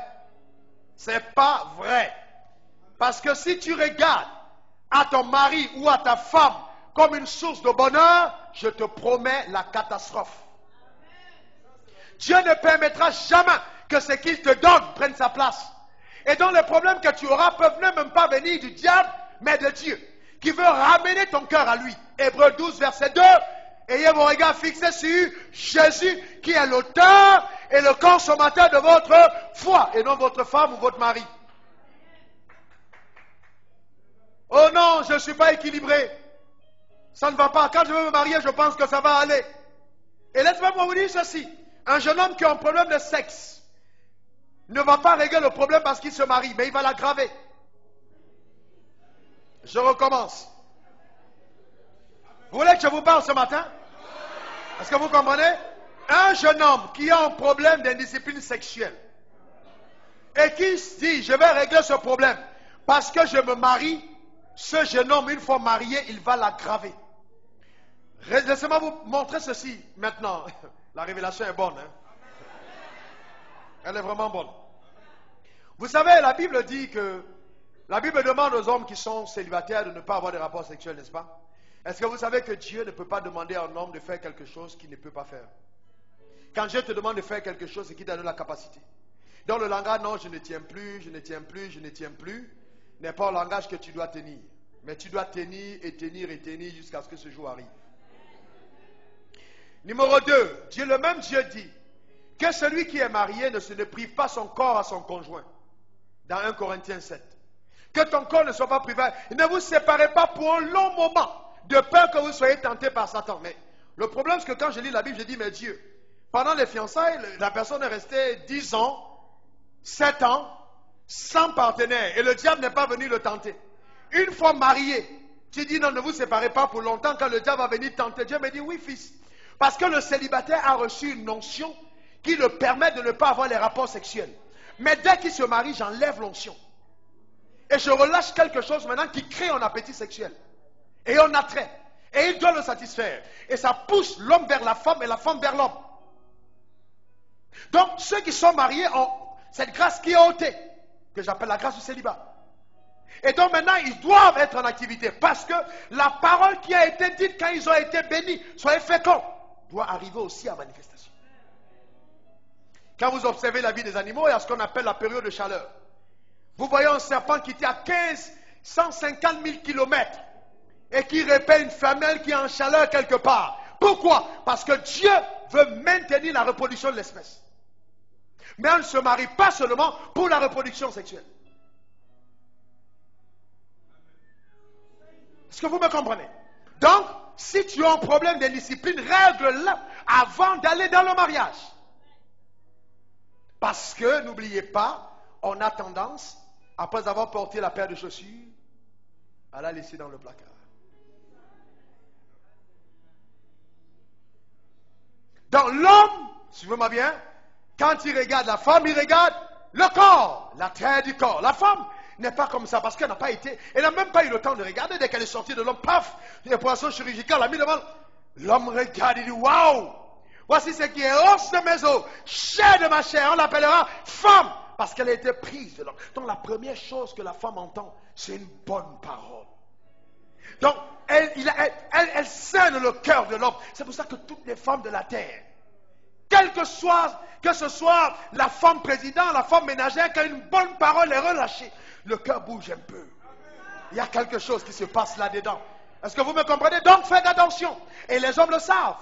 C'est pas vrai. Parce que si tu regardes à ton mari ou à ta femme comme une source de bonheur, je te promets la catastrophe. Dieu ne permettra jamais que ce qu'il te donne prenne sa place. Et donc les problèmes que tu auras peuvent ne même pas venir du diable, mais de Dieu, qui veut ramener ton cœur à lui. Hébreux 12, verset 2. Ayez vos regards fixés sur Jésus, qui est l'auteur et le consommateur de votre foi, et non votre femme ou votre mari. Oh non, je ne suis pas équilibré. Ça ne va pas. Quand je veux me marier, je pense que ça va aller. Et laissez-moi vous dire ceci. Un jeune homme qui a un problème de sexe ne va pas régler le problème parce qu'il se marie, mais il va l'aggraver. Je recommence. Vous voulez que je vous parle ce matin? Est-ce que vous comprenez? Un jeune homme qui a un problème d'indiscipline sexuelle et qui se dit, je vais régler ce problème parce que je me marie, ce jeune homme, une fois marié, il va l'aggraver. Laissez-moi vous montrer ceci maintenant. La révélation est bonne. Hein? Elle est vraiment bonne. Vous savez, la Bible dit que la Bible demande aux hommes qui sont célibataires de ne pas avoir de rapports sexuels, n'est-ce pas? Est-ce que vous savez que Dieu ne peut pas demander à un homme de faire quelque chose qu'il ne peut pas faire? Quand Dieu te demande de faire quelque chose, c'est qu'il t'a donné la capacité. Dans le langage, non, je ne tiens plus, je ne tiens plus, je ne tiens plus, n'est pas un langage que tu dois tenir. Mais tu dois tenir et tenir et tenir jusqu'à ce que ce jour arrive. Numéro 2, le même Dieu dit que celui qui est marié ne prive pas son corps à son conjoint. Dans 1 Corinthiens 7. Que ton corps ne soit pas privé. Ne vous séparez pas pour un long moment, de peur que vous soyez tentés par Satan. Mais le problème, c'est que quand je lis la Bible, je dis, mais Dieu, pendant les fiançailles, la personne est restée 10 ans, 7 ans, sans partenaire. Et le diable n'est pas venu le tenter. Une fois marié, tu dis, non, ne vous séparez pas pour longtemps, quand le diable va venir tenter. Dieu me dit, oui, fils. Parce que le célibataire a reçu une onction qui le permet de ne pas avoir les rapports sexuels. Mais dès qu'il se marie, j'enlève l'onction. Et je relâche quelque chose maintenant qui crée un appétit sexuel. Et un attrait. Et il doit le satisfaire. Et ça pousse l'homme vers la femme et la femme vers l'homme. Donc, ceux qui sont mariés ont cette grâce qui est ôtée, que j'appelle la grâce du célibat. Et donc maintenant, ils doivent être en activité. Parce que la parole qui a été dite quand ils ont été bénis, soyez féconds, doit arriver aussi à manifestation. Quand vous observez la vie des animaux, il y a ce qu'on appelle la période de chaleur. Vous voyez un serpent qui était à 150 000 kilomètres et qui répète une femelle qui est en chaleur quelque part. Pourquoi? Parce que Dieu veut maintenir la reproduction de l'espèce. Mais on ne se marie pas seulement pour la reproduction sexuelle. Est-ce que vous me comprenez? Donc, si tu as un problème d'indiscipline, règle-le avant d'aller dans le mariage. Parce que, n'oubliez pas, on a tendance, après avoir porté la paire de chaussures, à la laisser dans le placard. Donc l'homme, suivez-moi bien, quand il regarde la femme, il regarde le corps, la traite du corps. La femme n'est pas comme ça parce qu'elle n'a pas été, elle n'a même pas eu le temps de regarder. Dès qu'elle est sortie de l'homme, paf, les poissons chirurgicales l'a mis devant. L'homme regarde, il dit waouh, voici ce qui est os de mes os, chair de ma chair. On l'appellera femme parce qu'elle a été prise de l'homme. Donc la première chose que la femme entend, c'est une bonne parole. Donc elle scène le cœur de l'homme. C'est pour ça que toutes les femmes de la terre, que ce soit la femme président, la femme ménagère, quand une bonne parole est relâchée, le cœur bouge un peu. Il y a quelque chose qui se passe là-dedans. Est-ce que vous me comprenez? Donc faites attention. Et les hommes le savent.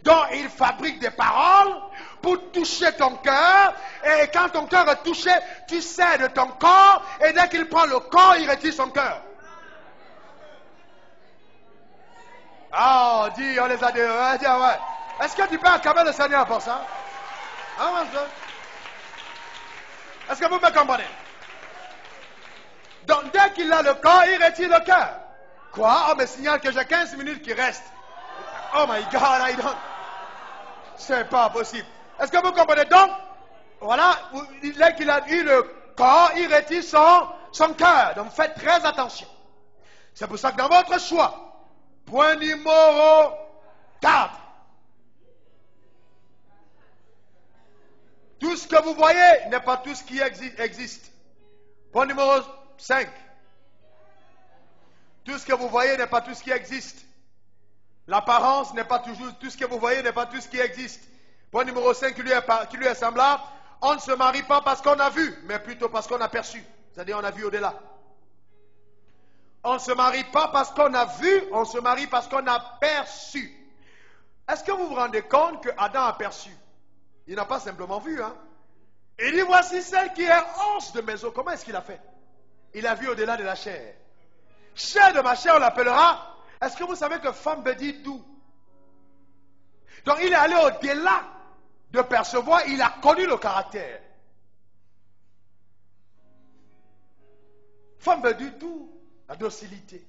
Donc ils fabriquent des paroles pour toucher ton cœur. Et quand ton cœur est touché, tu sers de ton corps. Et dès qu'il prend le corps, il retire son cœur. Ah, oh, dis, on les a dit, ouais. Est-ce que tu peux acclamer le Seigneur pour ça? Ah, est-ce que vous me comprenez? Donc, dès qu'il a le corps, il retire le cœur. Quoi? On me signale que j'ai 15 minutes qui restent. Oh my God, I don't. C'est pas possible. Est-ce que vous comprenez? Donc, voilà, dès qu'il a eu le corps, il retire son cœur. Donc, faites très attention. C'est pour ça que dans votre choix, point numéro 4. Tout ce que vous voyez n'est pas tout ce qui existe. Point numéro 5. Tout ce que vous voyez n'est pas tout ce qui existe. L'apparence n'est pas toujours tout ce que vous voyez n'est pas tout ce qui existe. Point numéro 5 qui lui est semblable. On ne se marie pas parce qu'on a vu, mais plutôt parce qu'on a perçu. C'est-à-dire on a vu au-delà. On ne se marie pas parce qu'on a vu, on se marie parce qu'on a perçu. Est-ce que vous vous rendez compte que Adam a perçu? Il n'a pas simplement vu, hein? Il dit, voici celle qui est os de mes os. Comment est-ce qu'il a fait? Il a vu au-delà de la chair. Chair de ma chair, on l'appellera. Est-ce que vous savez que femme veut dire doux? Donc il est allé au-delà de percevoir, il a connu le caractère. Femme veut dire doux, la docilité.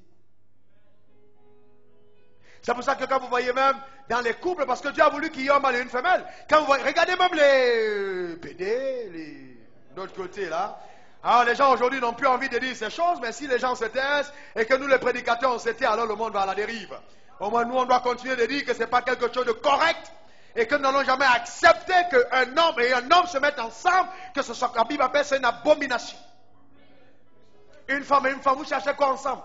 C'est pour ça que quand vous voyez même dans les couples, parce que Dieu a voulu qu'il y ait un mâle et une femelle, quand vous voyez, regardez même les PD, de l'autre côté là. Alors les gens aujourd'hui n'ont plus envie de dire ces choses, mais si les gens se taisent et que nous les prédicateurs on se tait, alors le monde va à la dérive. Au moins nous on doit continuer de dire que ce n'est pas quelque chose de correct et que nous n'allons jamais accepter qu'un homme et un homme se mettent ensemble, que ce soit la Bible appelle c'est une abomination. Une femme et une femme, vous cherchez quoi ensemble?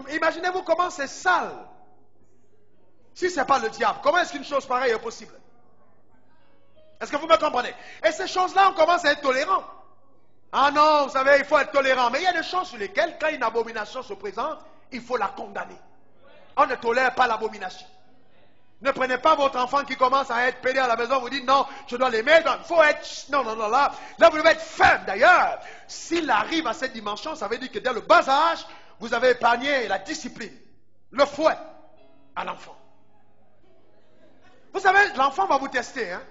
Imaginez-vous comment c'est sale. Si ce n'est pas le diable, comment est-ce qu'une chose pareille est possible? Est-ce que vous me comprenez? Et ces choses-là, on commence à être tolérant. Ah non, vous savez, il faut être tolérant. Mais il y a des choses sur lesquelles, quand une abomination se présente, il faut la condamner. On ne tolère pas l'abomination. Ne prenez pas votre enfant qui commence à être pédé à la maison, vous dites non, je dois l'aimer. Il faut être... Non, là vous devez être ferme. D'ailleurs, s'il arrive à cette dimension, ça veut dire que dès le bas âge, vous avez épargné la discipline, le fouet à l'enfant. Vous savez, l'enfant va vous tester. Hein?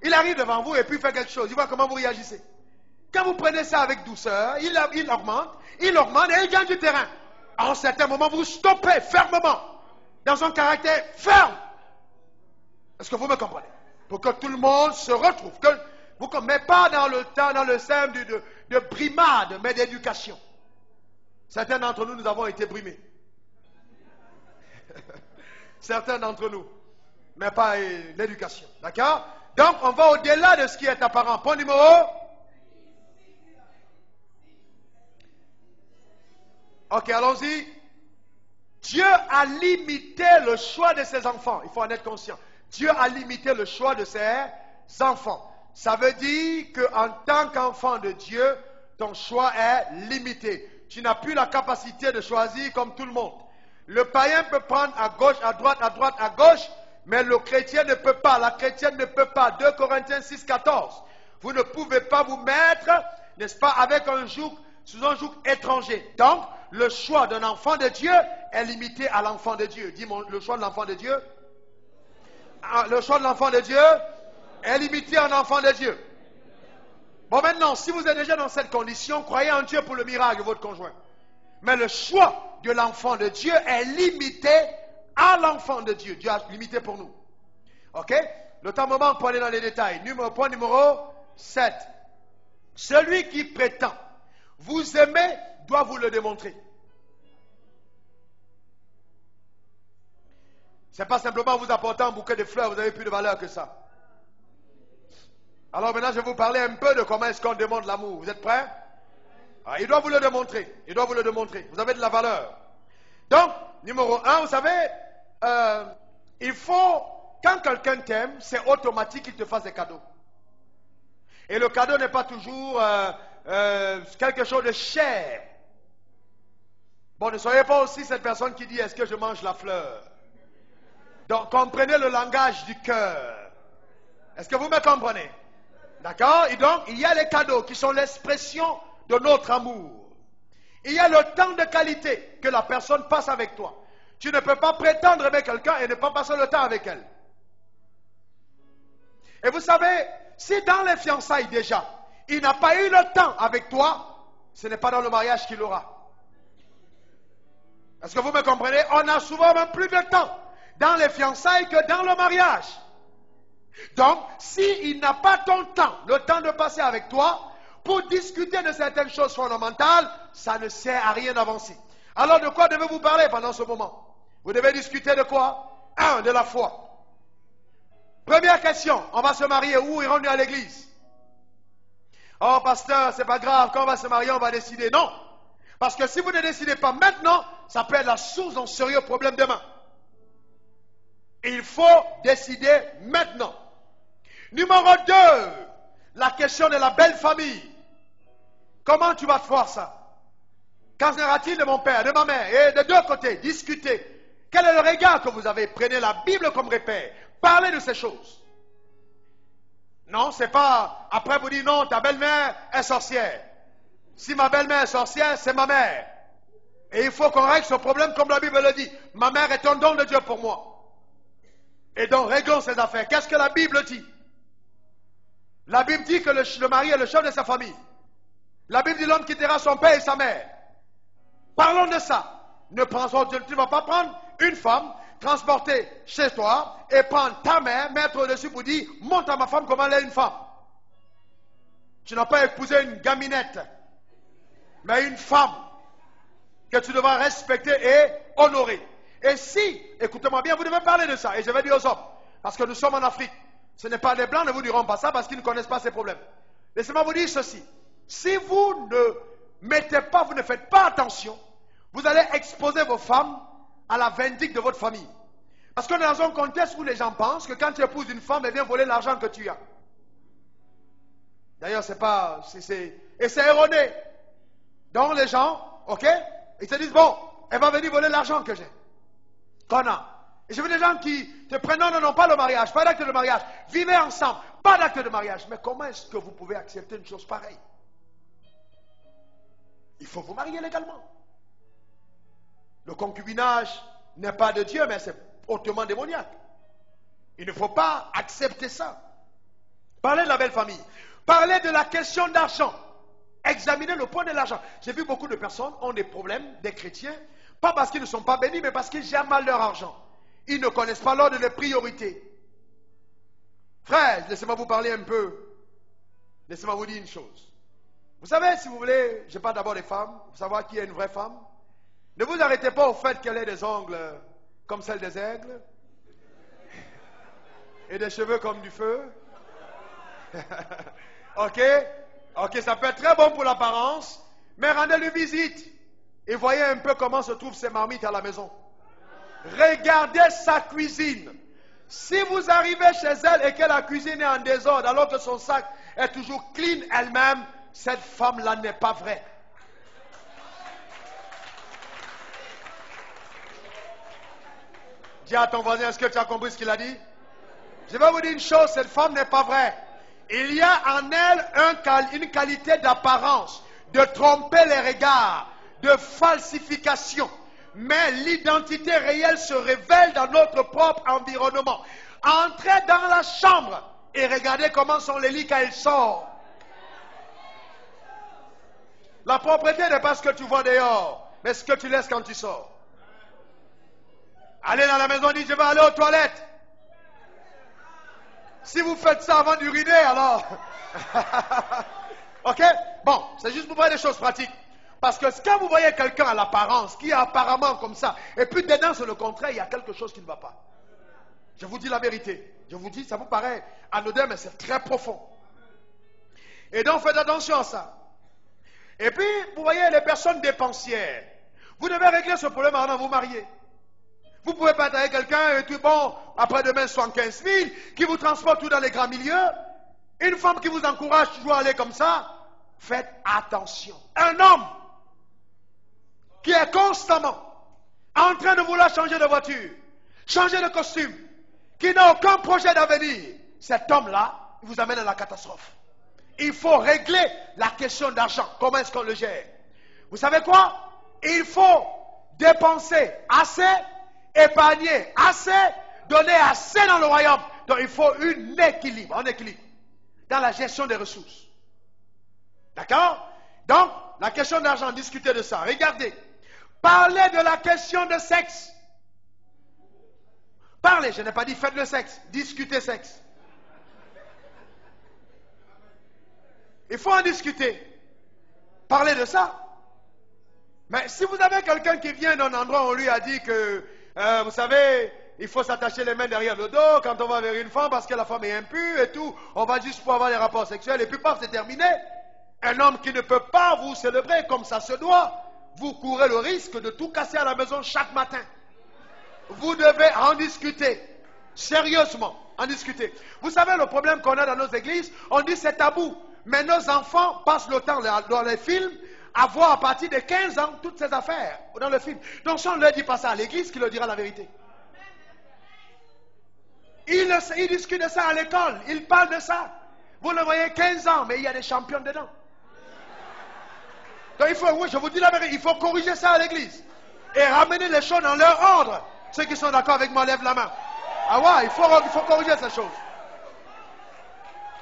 Il arrive devant vous et puis il fait quelque chose. Il voit comment vous réagissez. Quand vous prenez ça avec douceur, il augmente et il gagne du terrain. À un certain moment, vous stoppez fermement dans un caractère ferme. Est-ce que vous me comprenez? Pour que tout le monde se retrouve. Mais pas dans le sein de brimade, mais d'éducation. Certains d'entre nous, nous avons été brimés. Certains d'entre nous. Mais pas l'éducation. D'accord? Donc, on va au-delà de ce qui est apparent. Point numéro. Ok, allons-y. Dieu a limité le choix de ses enfants. Il faut en être conscient. Dieu a limité le choix de ses enfants. Ça veut dire qu'en tant qu'enfant de Dieu, ton choix est limité. Tu n'as plus la capacité de choisir comme tout le monde. Le païen peut prendre à gauche, à droite, à gauche, mais le chrétien ne peut pas. La chrétienne ne peut pas. 2 Corinthiens 6, 14. Vous ne pouvez pas vous mettre, n'est-ce pas, avec un joug, sous un joug étranger. Donc, le choix d'un enfant de Dieu est limité à l'enfant de Dieu. Dis-moi, le choix de l'enfant de Dieu? Le choix de l'enfant de Dieu est limité à un enfant de Dieu. Bon, maintenant, si vous êtes déjà dans cette condition, croyez en Dieu pour le miracle de votre conjoint. Mais le choix de l'enfant de Dieu est limité à l'enfant de Dieu. Dieu a limité pour nous. Ok? Le temps moment pour aller dans les détails. Point numéro 7. Celui qui prétend vous aimer doit vous le démontrer. Ce n'est pas simplement vous apporter un bouquet de fleurs, vous avez plus de valeur que ça. Alors maintenant, je vais vous parler un peu de comment est-ce qu'on demande l'amour. Vous êtes prêts? Il doit vous le démontrer. Il doit vous le démontrer. Vous avez de la valeur. Donc, numéro 1, vous savez, il faut, quand quelqu'un t'aime, c'est automatique qu'il te fasse des cadeaux. Et le cadeau n'est pas toujours quelque chose de cher. Bon, ne soyez pas aussi cette personne qui dit, est-ce que je mange la fleur? Donc, comprenez le langage du cœur. Est-ce que vous me comprenez? D'accord? Et donc, il y a les cadeaux qui sont l'expression de notre amour. Il y a le temps de qualité que la personne passe avec toi. Tu ne peux pas prétendre aimer quelqu'un et ne pas passer le temps avec elle. Et vous savez, si dans les fiançailles déjà, il n'a pas eu le temps avec toi, ce n'est pas dans le mariage qu'il aura. Est-ce que vous me comprenez? On a souvent même plus de temps dans les fiançailles que dans le mariage. Donc, s'il n'a pas ton temps, le temps de passer avec toi, pour discuter de certaines choses fondamentales, ça ne sert à rien d'avancer. Alors, de quoi devez-vous parler pendant ce moment? Vous devez discuter de quoi? De la foi. Première question, on va se marier où? Irons-nous à l'église? Oh, pasteur, c'est pas grave, quand on va se marier, on va décider. Non, parce que si vous ne décidez pas maintenant, ça peut être la source d'un sérieux problème demain. Il faut décider maintenant. Numéro 2, la question de la belle famille. Comment tu vas voir ça? Qu'en sera-t-il de mon père, de ma mère? Et de deux côtés, discutez. Quel est le regard que vous avez? Prenez la Bible comme repère. Parlez de ces choses. Non, c'est pas... Après vous dites non, ta belle-mère est sorcière. Si ma belle-mère est sorcière, c'est ma mère. Et il faut qu'on règle ce problème comme la Bible le dit. Ma mère est un don de Dieu pour moi. Et donc réglons ces affaires. Qu'est-ce que la Bible dit? La Bible dit que le mari est le chef de sa famille. La Bible dit l'homme quittera son père et sa mère. Parlons de ça. Tu ne vas pas prendre une femme, transporter chez toi et prendre ta mère, mettre au-dessus pour dire montre à ma femme comment elle est une femme. Tu n'as pas épousé une gaminette, mais une femme que tu devras respecter et honorer. Et si, écoutez-moi bien, vous devez parler de ça, et je vais dire aux hommes, parce que nous sommes en Afrique, ce n'est pas des blancs, ne vous diront pas ça parce qu'ils ne connaissent pas ces problèmes. Laissez-moi vous dire ceci, si vous vous ne faites pas attention, vous allez exposer vos femmes à la vindicte de votre famille. Parce qu'on est dans un contexte où les gens pensent que quand tu épouses une femme, elle vient voler l'argent que tu as. D'ailleurs, et c'est erroné. Donc les gens, ok, ils se disent, bon, elle va venir voler l'argent que j'ai. Qu'on a. Et je veux des gens qui te prennent, non, pas le mariage, pas d'acte de mariage. Vivez ensemble, pas d'acte de mariage. Mais comment est-ce que vous pouvez accepter une chose pareille? Il faut vous marier légalement. Le concubinage n'est pas de Dieu, mais c'est hautement démoniaque. Il ne faut pas accepter ça. Parlez de la belle famille. Parlez de la question d'argent. Examinez le point de l'argent. J'ai vu beaucoup de personnes ont des problèmes, des chrétiens, pas parce qu'ils ne sont pas bénis, mais parce qu'ils gèrent mal leur argent. Ils ne connaissent pas l'ordre des priorités. Frère, laissez-moi vous parler un peu. Laissez-moi vous dire une chose. Vous savez, si vous voulez, je parle d'abord des femmes, pour savoir qui est une vraie femme. Ne vous arrêtez pas au fait qu'elle ait des ongles comme celles des aigles et des cheveux comme du feu. Ok, ça peut être très bon pour l'apparence, mais rendez-lui visite et voyez un peu comment se trouvent ses marmites à la maison. Regardez sa cuisine. Si vous arrivez chez elle et que la cuisine est en désordre alors que son sac est toujours clean elle-même, cette femme-là n'est pas vraie. Dis à ton voisin, est-ce que tu as compris ce qu'il a dit? Je vais vous dire une chose, cette femme n'est pas vraie. Il y a en elle une qualité d'apparence, de tromper les regards, de falsification. Mais l'identité réelle se révèle dans notre propre environnement. Entrez dans la chambre et regardez comment sont les lits quand elle sort. La propreté n'est pas ce que tu vois dehors, mais ce que tu laisses quand tu sors. Allez dans la maison, dites je vais aller aux toilettes. Si vous faites ça avant d'uriner, alors... Ok? Bon, c'est juste pour voir des choses pratiques. Parce que quand vous voyez quelqu'un à l'apparence, qui est apparemment comme ça, et puis dedans c'est le contraire, il y a quelque chose qui ne va pas. Je vous dis la vérité. Je vous dis, ça vous paraît anodin, mais c'est très profond. Et donc faites attention à ça. Et puis, vous voyez les personnes dépensières. Vous devez régler ce problème avant de vous marier. Vous ne pouvez pas être avec quelqu'un et tout, bon, après-demain 75 000, qui vous transporte tout dans les grands milieux. Une femme qui vous encourage toujours à aller comme ça, faites attention. Un homme qui est constamment en train de vouloir changer de voiture, changer de costume, qui n'a aucun projet d'avenir, cet homme-là, il vous amène à la catastrophe. Il faut régler la question d'argent. Comment est-ce qu'on le gère? Vous savez quoi? Il faut dépenser assez, épargner assez, donner assez dans le royaume. Donc il faut un équilibre dans la gestion des ressources. D'accord? Donc, la question d'argent, discutez de ça. Regardez. Parlez de la question de sexe. Parlez, je n'ai pas dit faites le sexe. Discutez sexe. Il faut en discuter. Parlez de ça. Mais si vous avez quelqu'un qui vient d'un endroit où on lui a dit que, vous savez, il faut s'attacher les mains derrière le dos quand on va vers une femme parce que la femme est impure et tout, on va juste pour avoir des rapports sexuels et puis paf, c'est terminé. Un homme qui ne peut pas vous célébrer comme ça se doit, vous courez le risque de tout casser à la maison chaque matin. Vous devez en discuter. Sérieusement, en discuter. Vous savez le problème qu'on a dans nos églises, on dit c'est tabou. Mais nos enfants passent le temps dans les films à voir à partir de 15 ans toutes ces affaires dans le film. Donc si on ne leur dit pas ça à l'église, qui leur dira la vérité? Ils discutent de ça à l'école, ils parlent de ça. Vous le voyez 15 ans, mais il y a des champions dedans. Donc il faut, oui, je vous dis la vérité, il faut corriger ça à l'église. Et ramener les choses dans leur ordre. Ceux qui sont d'accord avec moi, lèvent la main. Ah ouais, il faut corriger ces choses.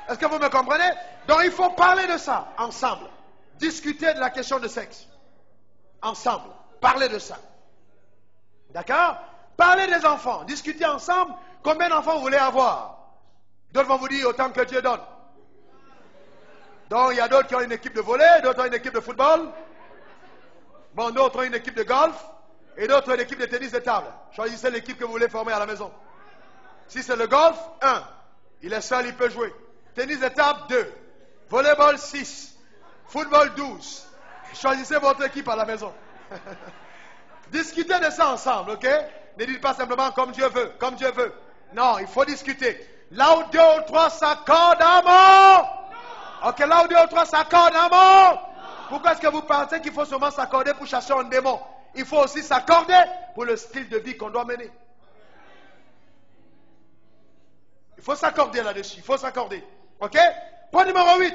Est-ce que vous me comprenez? Donc il faut parler de ça ensemble. Discuter de la question de sexe. Ensemble. Parler de ça. D'accord? Parler des enfants. Discuter ensemble. Combien d'enfants vous voulez avoir? D'autres vont vous dire autant que Dieu donne. Donc il y a d'autres qui ont une équipe de volley, d'autres ont une équipe de football. Bon, d'autres ont une équipe de golf. Et d'autres ont une équipe de tennis de table. Choisissez l'équipe que vous voulez former à la maison. Si c'est le golf, 1. Il est seul, il peut jouer. Tennis de table, 2. Volleyball, 6. Football, 12. Choisissez votre équipe à la maison. Discutez de ça ensemble, ok? Ne dites pas simplement comme Dieu veut, comme Dieu veut. Non, il faut discuter. Là où 2 ou 3 s'accordent à mort. Ok, là où 2 ou 3 s'accordent à mort. Pourquoi est-ce que vous pensez qu'il faut seulement s'accorder pour chasser un démon? Il faut aussi s'accorder pour le style de vie qu'on doit mener. Il faut s'accorder là-dessus, il faut s'accorder. Ok? Point numéro 8.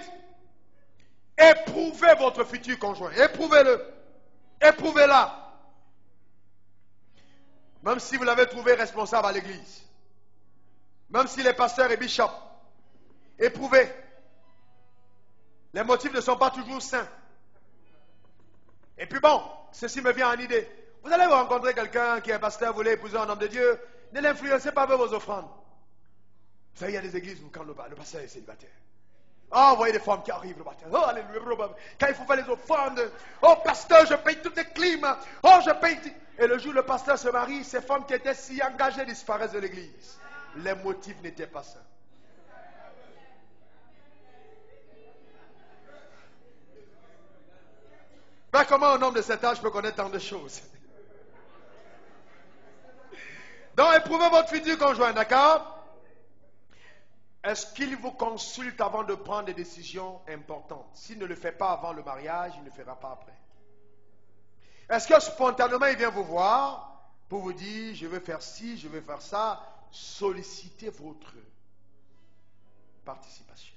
Éprouvez votre futur conjoint. Éprouvez-le. Éprouvez-la. Même si vous l'avez trouvé responsable à l'église. Même s'il est pasteur et bishop. Éprouvez. Les motifs ne sont pas toujours sains. Et puis bon, ceci me vient en idée. Vous allez vous rencontrer quelqu'un qui est pasteur, vous voulez épouser un homme de Dieu. Ne l'influencez pas avec vos offrandes. Vous savez, il y a des églises où quand le pasteur est célibataire. Oh, vous voyez des femmes qui arrivent le matin. Oh, alléluia. Quand il faut faire les offrandes. Oh, pasteur, je paye toutes les clims. Oh, je paye. Et le jour où le pasteur se marie, ces femmes qui étaient si engagées disparaissent de l'église. Les motifs n'étaient pas sains. Ben, comment un homme de cet âge peut connaître tant de choses? Donc, éprouvez votre futur conjoint, d'accord? Est-ce qu'il vous consulte avant de prendre des décisions importantes? S'il ne le fait pas avant le mariage, il ne le fera pas après. Est-ce que spontanément il vient vous voir pour vous dire, je veux faire ci, je veux faire ça? Sollicitez votre participation.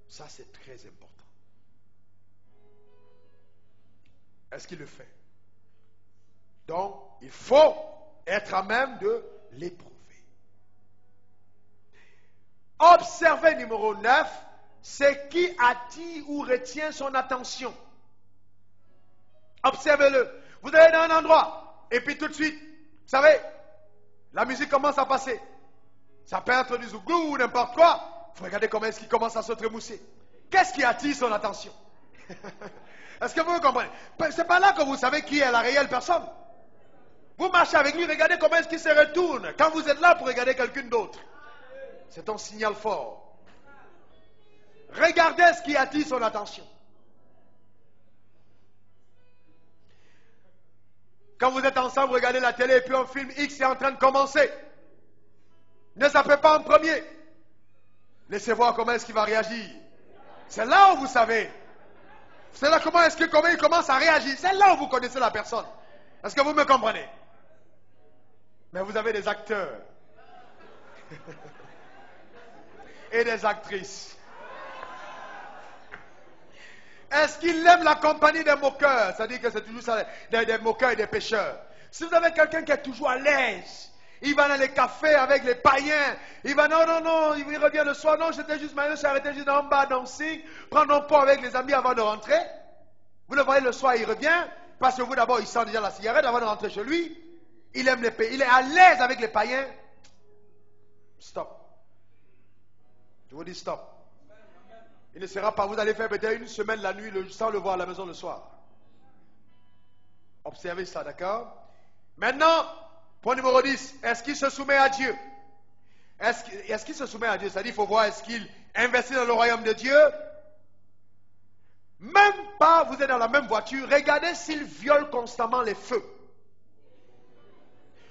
Ça, c'est très important. Est-ce qu'il le fait? Donc, il faut être à même de l'éprouver. Observez numéro 9, c'est qui attire ou retient son attention. Observez-le. Vous allez dans un endroit, et puis tout de suite, vous savez, la musique commence à passer. Ça peut être du zouglou ou n'importe quoi. Il faut regarder comment est-ce qu'il commence à se trémousser. Qu'est-ce qui attire son attention? Est-ce que vous comprenez? C'est pas là que vous savez qui est la réelle personne. Vous marchez avec lui, regardez comment est-ce qu'il se retourne. Quand vous êtes là pour regarder quelqu'un d'autre. C'est un signal fort. Regardez ce qui attire son attention. Quand vous êtes ensemble, vous regardez la télé et puis un film X est en train de commencer. Ne zappez pas en premier. Laissez voir comment est-ce qu'il va réagir. C'est là où vous savez. C'est là comment il commence à réagir. C'est là où vous connaissez la personne. Est-ce que vous me comprenez? Mais vous avez des acteurs. Et des actrices. Est-ce qu'il aime la compagnie des moqueurs? C'est-à-dire que c'est toujours ça, des moqueurs et des pêcheurs. Si vous avez quelqu'un qui est toujours à l'aise, il va dans les cafés avec les païens, il va non, il revient le soir, non, j'étais juste marié, je suis arrêté juste en bas dancing, prendre un pot avec les amis avant de rentrer. Vous le voyez le soir, il revient, parce que vous d'abord, il sent déjà la cigarette avant de rentrer chez lui. Il aime les païens, il est à l'aise avec les païens. Stop. Je vous dis stop. Il ne sera pas, vous allez faire peut-être une semaine la nuit sans le voir à la maison le soir. Observez ça, d'accord? Maintenant, point numéro 10, est-ce qu'il se soumet à Dieu? Est-ce qu'il se soumet à Dieu? C'est-à-dire, il faut voir, est-ce qu'il investit dans le royaume de Dieu? Même pas, vous êtes dans la même voiture, regardez s'il viole constamment les feux.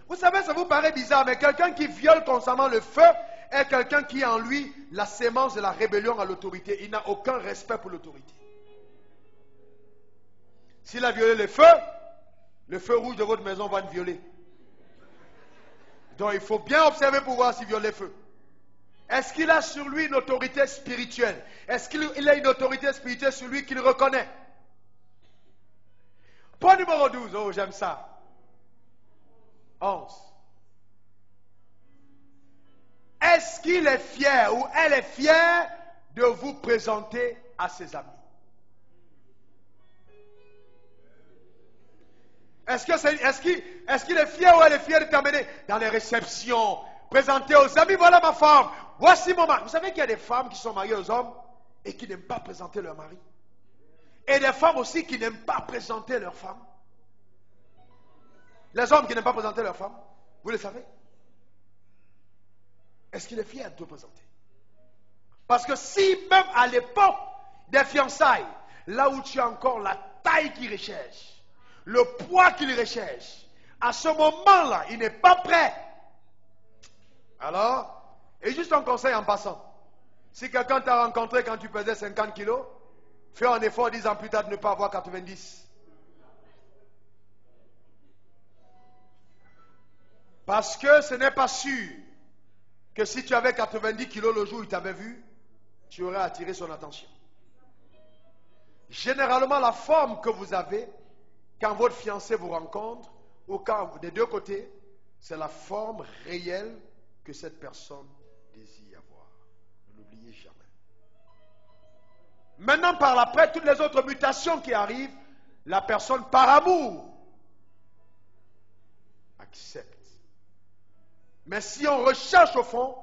Vous savez, ça vous paraît bizarre, mais quelqu'un qui viole constamment le feu est quelqu'un qui a en lui la sémence de la rébellion à l'autorité. Il n'a aucun respect pour l'autorité. S'il a violé le feu rouge de votre maison va le violer. Donc il faut bien observer pour voir s'il viole les feux. Est-ce qu'il a sur lui une autorité spirituelle? Est-ce qu'il a une autorité spirituelle sur lui qu'il reconnaît? Point numéro 12. Oh, j'aime ça. 11. Est-ce qu'il est fier ou elle est fière de vous présenter à ses amis? Est-ce qu'il est fier ou elle est fière de t'amener dans les réceptions, présenter aux amis, voilà ma femme, voici mon mari. Vous savez qu'il y a des femmes qui sont mariées aux hommes et qui n'aiment pas présenter leur mari. Et des femmes aussi qui n'aiment pas présenter leur femme. Les hommes qui n'aiment pas présenter leur femme, vous le savez. Est-ce qu'il est fier de te présenter? Parce que si même à l'époque des fiançailles, là où tu as encore la taille qu'il recherche, le poids qu'il recherche, à ce moment-là, il n'est pas prêt. Alors, et juste un conseil en passant, si quelqu'un t'a rencontré quand tu pesais 50 kilos, fais un effort 10 ans plus tard de ne pas avoir 90. Parce que ce n'est pas sûr que si tu avais 90 kilos le jour où il t'avait vu, tu aurais attiré son attention. Généralement, la forme que vous avez, quand votre fiancé vous rencontre, ou quand des deux côtés, c'est la forme réelle que cette personne désire avoir. Ne l'oubliez jamais. Maintenant, par après, toutes les autres mutations qui arrivent, la personne, par amour, accepte. Mais si on recherche au fond,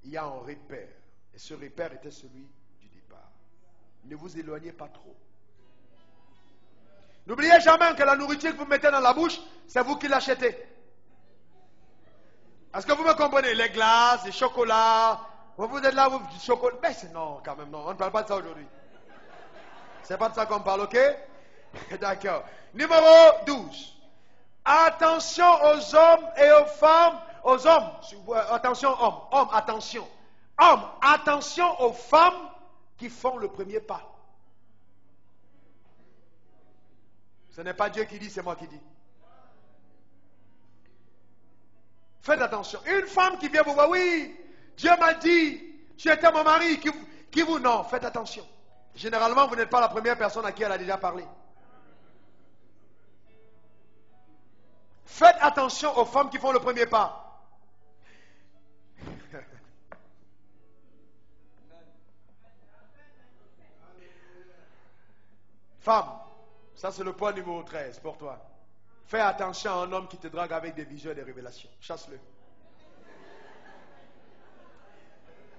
il y a un repère. Et ce repère était celui du départ. Ne vous éloignez pas trop. N'oubliez jamais que la nourriture que vous mettez dans la bouche, c'est vous qui l'achetez. Est-ce que vous me comprenez? Les glaces, les chocolats, vous êtes là, vous dites chocolat. Mais non, quand même, non, on ne parle pas de ça aujourd'hui. C'est pas de ça qu'on parle, ok? D'accord. Numéro 12. Attention aux hommes et aux femmes. Aux hommes, attention hommes, hommes, attention. Hommes, attention aux femmes qui font le premier pas. Ce n'est pas Dieu qui dit, c'est moi qui dis. Faites attention. Une femme qui vient vous voir, oui, Dieu m'a dit, tu étais mon mari, qui vous... Non, faites attention. Généralement, vous n'êtes pas la première personne à qui elle a déjà parlé. Faites attention aux femmes qui font le premier pas. Femme, ça c'est le point numéro 13 pour toi. Fais attention à un homme qui te drague avec des visions et des révélations. Chasse-le.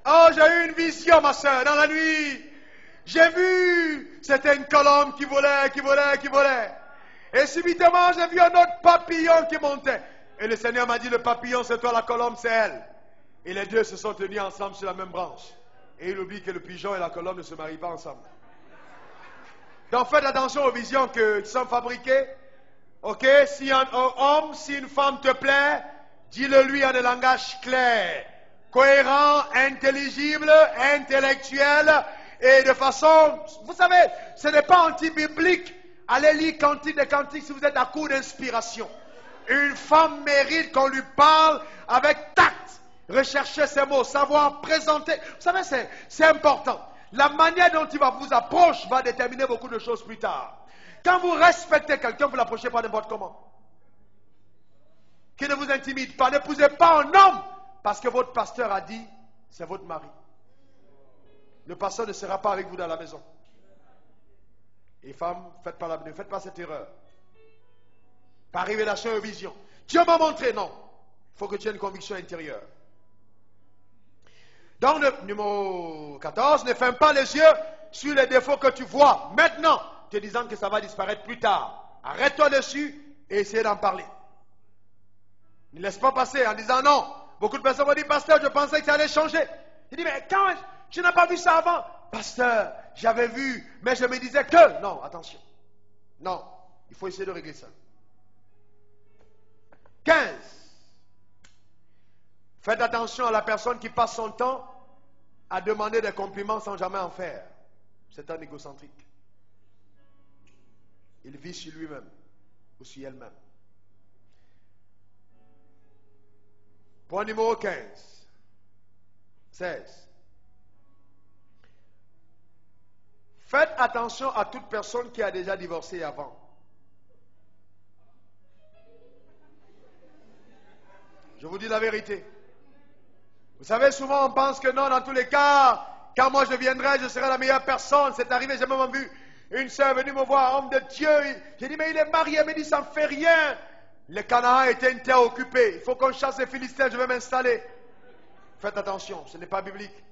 Oh, j'ai eu une vision, ma soeur, dans la nuit. J'ai vu, c'était une colombe qui volait. Et subitement, j'ai vu un autre papillon qui montait. Et le Seigneur m'a dit, le papillon, c'est toi, la colombe, c'est elle. Et les deux se sont tenus ensemble sur la même branche. Et il oublie que le pigeon et la colombe ne se marient pas ensemble. Donc faites attention aux visions qui sont fabriquées. Ok, si un homme, si une femme te plaît, dis-le lui en un langage clair, cohérent, intelligible, intellectuel, et de façon, vous savez, ce n'est pas anti-biblique. Allez lire Cantique des Cantiques si vous êtes à court d'inspiration. Une femme mérite qu'on lui parle avec tact, rechercher ses mots, savoir présenter. Vous savez, c'est important. La manière dont il vous approche va déterminer beaucoup de choses plus tard. Quand vous respectez quelqu'un, vous ne l'approchez pas n'importe comment. Qui ne vous intimide pas. N'épousez pas un homme parce que votre pasteur a dit, c'est votre mari. Le pasteur ne sera pas avec vous dans la maison. Et femmes, ne faites pas cette erreur. Par révélation et vision. Dieu m'a montré, non. Il faut que tu aies une conviction intérieure. Donc, le numéro 14, ne ferme pas les yeux sur les défauts que tu vois maintenant, te disant que ça va disparaître plus tard. Arrête-toi dessus et essaie d'en parler. Ne laisse pas passer en disant non. Beaucoup de personnes m'ont dit, pasteur, je pensais que ça allait changer. Il dit, mais quand tu n'as pas vu ça avant? Pasteur, j'avais vu, mais je me disais que... Non, attention. Non, il faut essayer de régler ça. 15. Faites attention à la personne qui passe son temps à demander des compliments sans jamais en faire. C'est un égocentrique. Il vit sur lui-même ou sur elle-même. Point numéro 15. 16. Faites attention à toute personne qui a déjà divorcé avant. Je vous dis la vérité. Vous savez, souvent on pense que non, dans tous les cas, quand moi je viendrai, je serai la meilleure personne. C'est arrivé, j'ai même vu une sœur venue me voir, homme de Dieu. J'ai dit, mais il est marié, elle me dit, ça ne fait rien. Le Canaan était une terre occupée. Il faut qu'on chasse les Philistins, je vais m'installer. Faites attention, ce n'est pas biblique.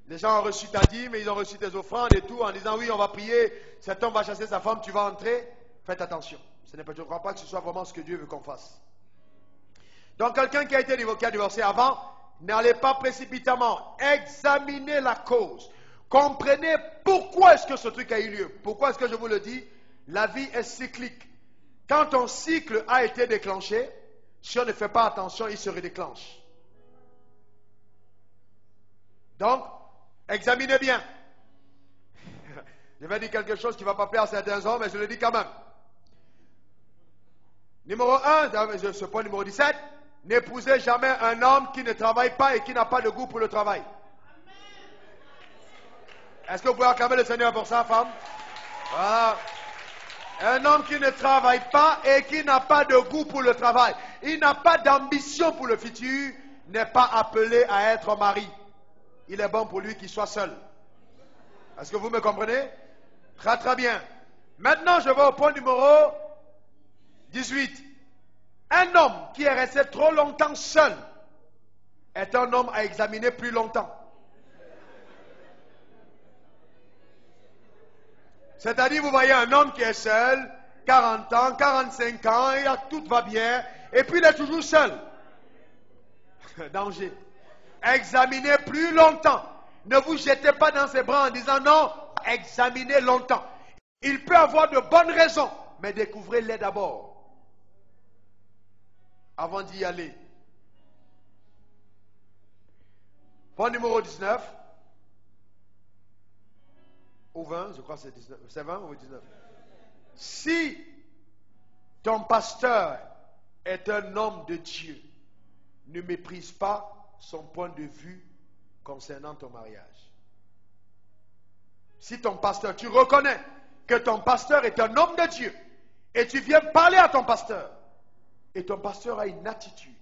Les gens ont reçu ta dîme, mais ils ont reçu tes offrandes et tout, en disant, oui, on va prier, cet homme va chasser sa femme, tu vas entrer. Faites attention. Je ne crois pas que ce soit vraiment ce que Dieu veut qu'on fasse. Donc, quelqu'un qui a été divorcé avant, n'allez pas précipitamment. Examinez la cause. Comprenez pourquoi est-ce que ce truc a eu lieu. Pourquoi est-ce que je vous le dis? La vie est cyclique. Quand ton cycle a été déclenché, si on ne fait pas attention, il se redéclenche. Donc, examinez bien. Je vais dire quelque chose qui ne va pas plaire à certains hommes, mais je le dis quand même. Numéro 1, ce point numéro 17, n'épousez jamais un homme qui ne travaille pas et qui n'a pas de goût pour le travail. Est-ce que vous pouvez acclamer le Seigneur pour ça, femme? Voilà. Un homme qui ne travaille pas et qui n'a pas de goût pour le travail, il n'a pas d'ambition pour le futur, n'est pas appelé à être mari. Il est bon pour lui qu'il soit seul. Est-ce que vous me comprenez? Très très bien. Maintenant, je vais au point numéro 18. Un homme qui est resté trop longtemps seul est un homme à examiner plus longtemps. C'est-à-dire, vous voyez un homme qui est seul, 40 ans, 45 ans, tout va bien, et puis il est toujours seul. Danger. Examinez plus longtemps. Ne vous jetez pas dans ses bras en disant non, examinez longtemps. Il peut avoir de bonnes raisons, mais découvrez-les d'abord, avant d'y aller. Point numéro 19. Ou 20, je crois que c'est 19. C'est 20 ou 19? Si ton pasteur est un homme de Dieu, ne méprise pas son point de vue concernant ton mariage. Si ton pasteur, tu reconnais que ton pasteur est un homme de Dieu, et tu viens parler à ton pasteur, et ton pasteur a une attitude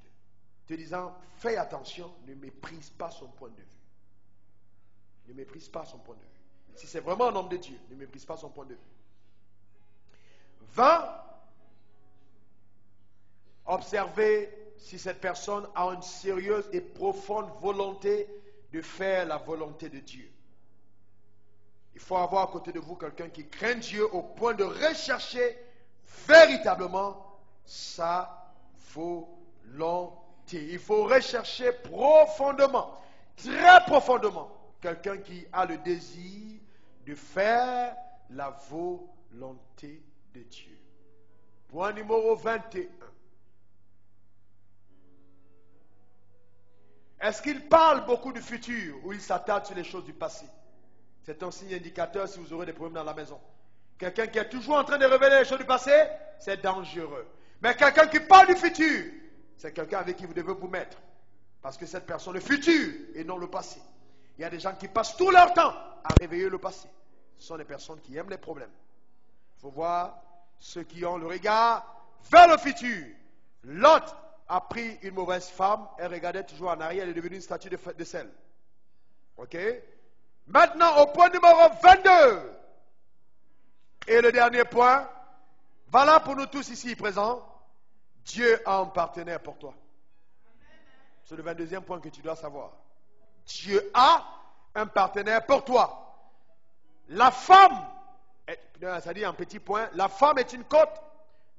te disant, fais attention, ne méprise pas son point de vue. Ne méprise pas son point de vue. Si c'est vraiment un homme de Dieu, ne méprise pas son point de vue. 20. Observez si cette personne a une sérieuse et profonde volonté de faire la volonté de Dieu. Il faut avoir à côté de vous quelqu'un qui craint Dieu au point de rechercher véritablement sa volonté. Il faut rechercher profondément, très profondément, quelqu'un qui a le désir de faire la volonté de Dieu. Point numéro 21. Est-ce qu'il parle beaucoup du futur ou il s'attarde sur les choses du passé? C'est un signe indicateur si vous aurez des problèmes dans la maison. Quelqu'un qui est toujours en train de révéler les choses du passé, c'est dangereux. Mais quelqu'un qui parle du futur, c'est quelqu'un avec qui vous devez vous mettre. Parce que cette personne, le futur et non le passé. Il y a des gens qui passent tout leur temps à réveiller le passé. Ce sont des personnes qui aiment les problèmes. Il faut voir ceux qui ont le regard vers le futur. Lot a pris une mauvaise femme, elle regardait toujours en arrière, elle est devenue une statue de sel. Ok? Maintenant, au point numéro 22. Et le dernier point, voilà pour nous tous ici présents, Dieu a un partenaire pour toi. C'est le 22e point que tu dois savoir. Dieu a un partenaire pour toi. La femme, ça dit un petit point, la femme est une côte,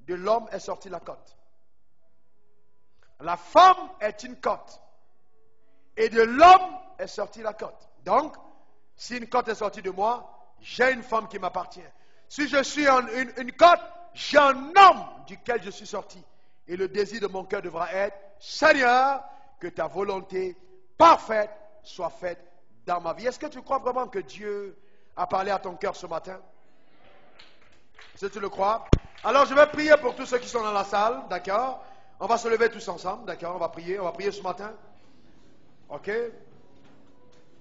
de l'homme est sortie la côte. La femme est une côte, et de l'homme est sortie la côte. Donc, si une côte est sortie de moi, j'ai une femme qui m'appartient. Si je suis une côte, j'ai un homme duquel je suis sorti. Et le désir de mon cœur devra être, Seigneur, que ta volonté parfaite soit faite dans ma vie. Est-ce que tu crois vraiment que Dieu a parlé à ton cœur ce matin? Est-ce que tu le crois? Alors je vais prier pour tous ceux qui sont dans la salle, d'accord? On va se lever tous ensemble, d'accord? On va prier ce matin. Ok?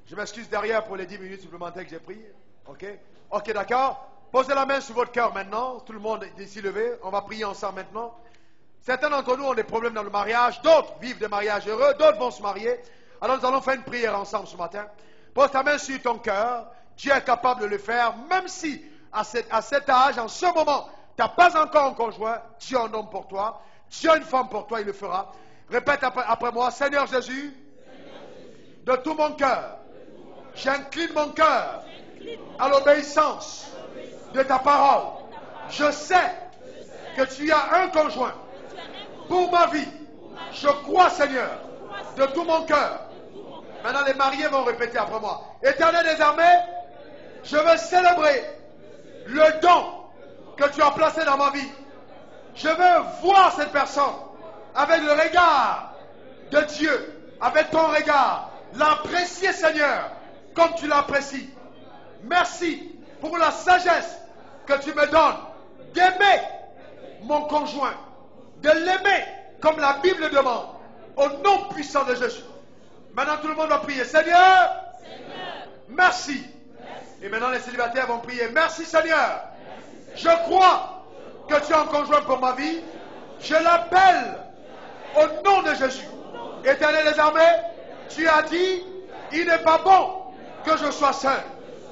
Je m'excuse derrière pour les 10 minutes supplémentaires que j'ai pris. Ok? Ok, d'accord? Posez la main sur votre cœur maintenant, tout le monde est ici levé. On va prier ensemble maintenant. Certains d'entre nous ont des problèmes dans le mariage, d'autres vivent des mariages heureux, d'autres vont se marier. Alors nous allons faire une prière ensemble ce matin. Pose ta main sur ton cœur. Dieu est capable de le faire, même si à cet âge, en ce moment, tu n'as pas encore un conjoint. Dieu a un homme pour toi. Dieu a une femme pour toi, il le fera. Répète après moi, Seigneur Jésus, de tout mon cœur, j'incline mon cœur à l'obéissance de ta parole. Je sais que tu as un conjoint pour ma vie. Je crois, Seigneur, de tout mon cœur. Maintenant, les mariés vont répéter après moi. Éternel des armées, je veux célébrer le don que tu as placé dans ma vie. Je veux voir cette personne avec le regard de Dieu, avec ton regard, l'apprécier, Seigneur, comme tu l'apprécies. Merci pour la sagesse que tu me donnes d'aimer mon conjoint, de l'aimer comme la Bible demande, au nom puissant de Jésus. Maintenant, tout le monde va prier. Seigneur, merci. Et maintenant, les célibataires vont prier. Merci, Seigneur. Je crois que tu as un conjoint pour ma vie. Je l'appelle au nom de Jésus. Éternel des armées, tu as dit, il n'est pas bon que je sois seul.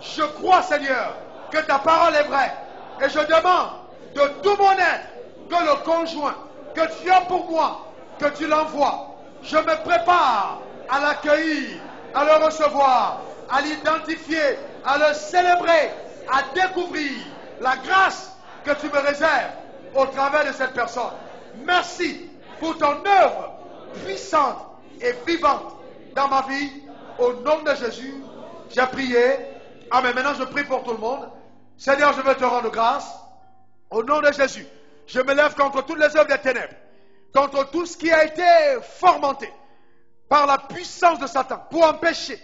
Je crois, Seigneur, que ta parole est vraie. Et je demande de tout mon être que le conjoint que tu as pour moi, que tu l'envoies. Je me prépare à l'accueillir, à le recevoir, à l'identifier, à le célébrer, à découvrir la grâce que tu me réserves au travers de cette personne. Merci pour ton œuvre puissante et vivante dans ma vie. Au nom de Jésus, j'ai prié. Amen. Maintenant, je prie pour tout le monde. Seigneur, je veux te rendre grâce. Au nom de Jésus, je me lève contre toutes les œuvres des ténèbres, contre tout ce qui a été fomenté par la puissance de Satan pour empêcher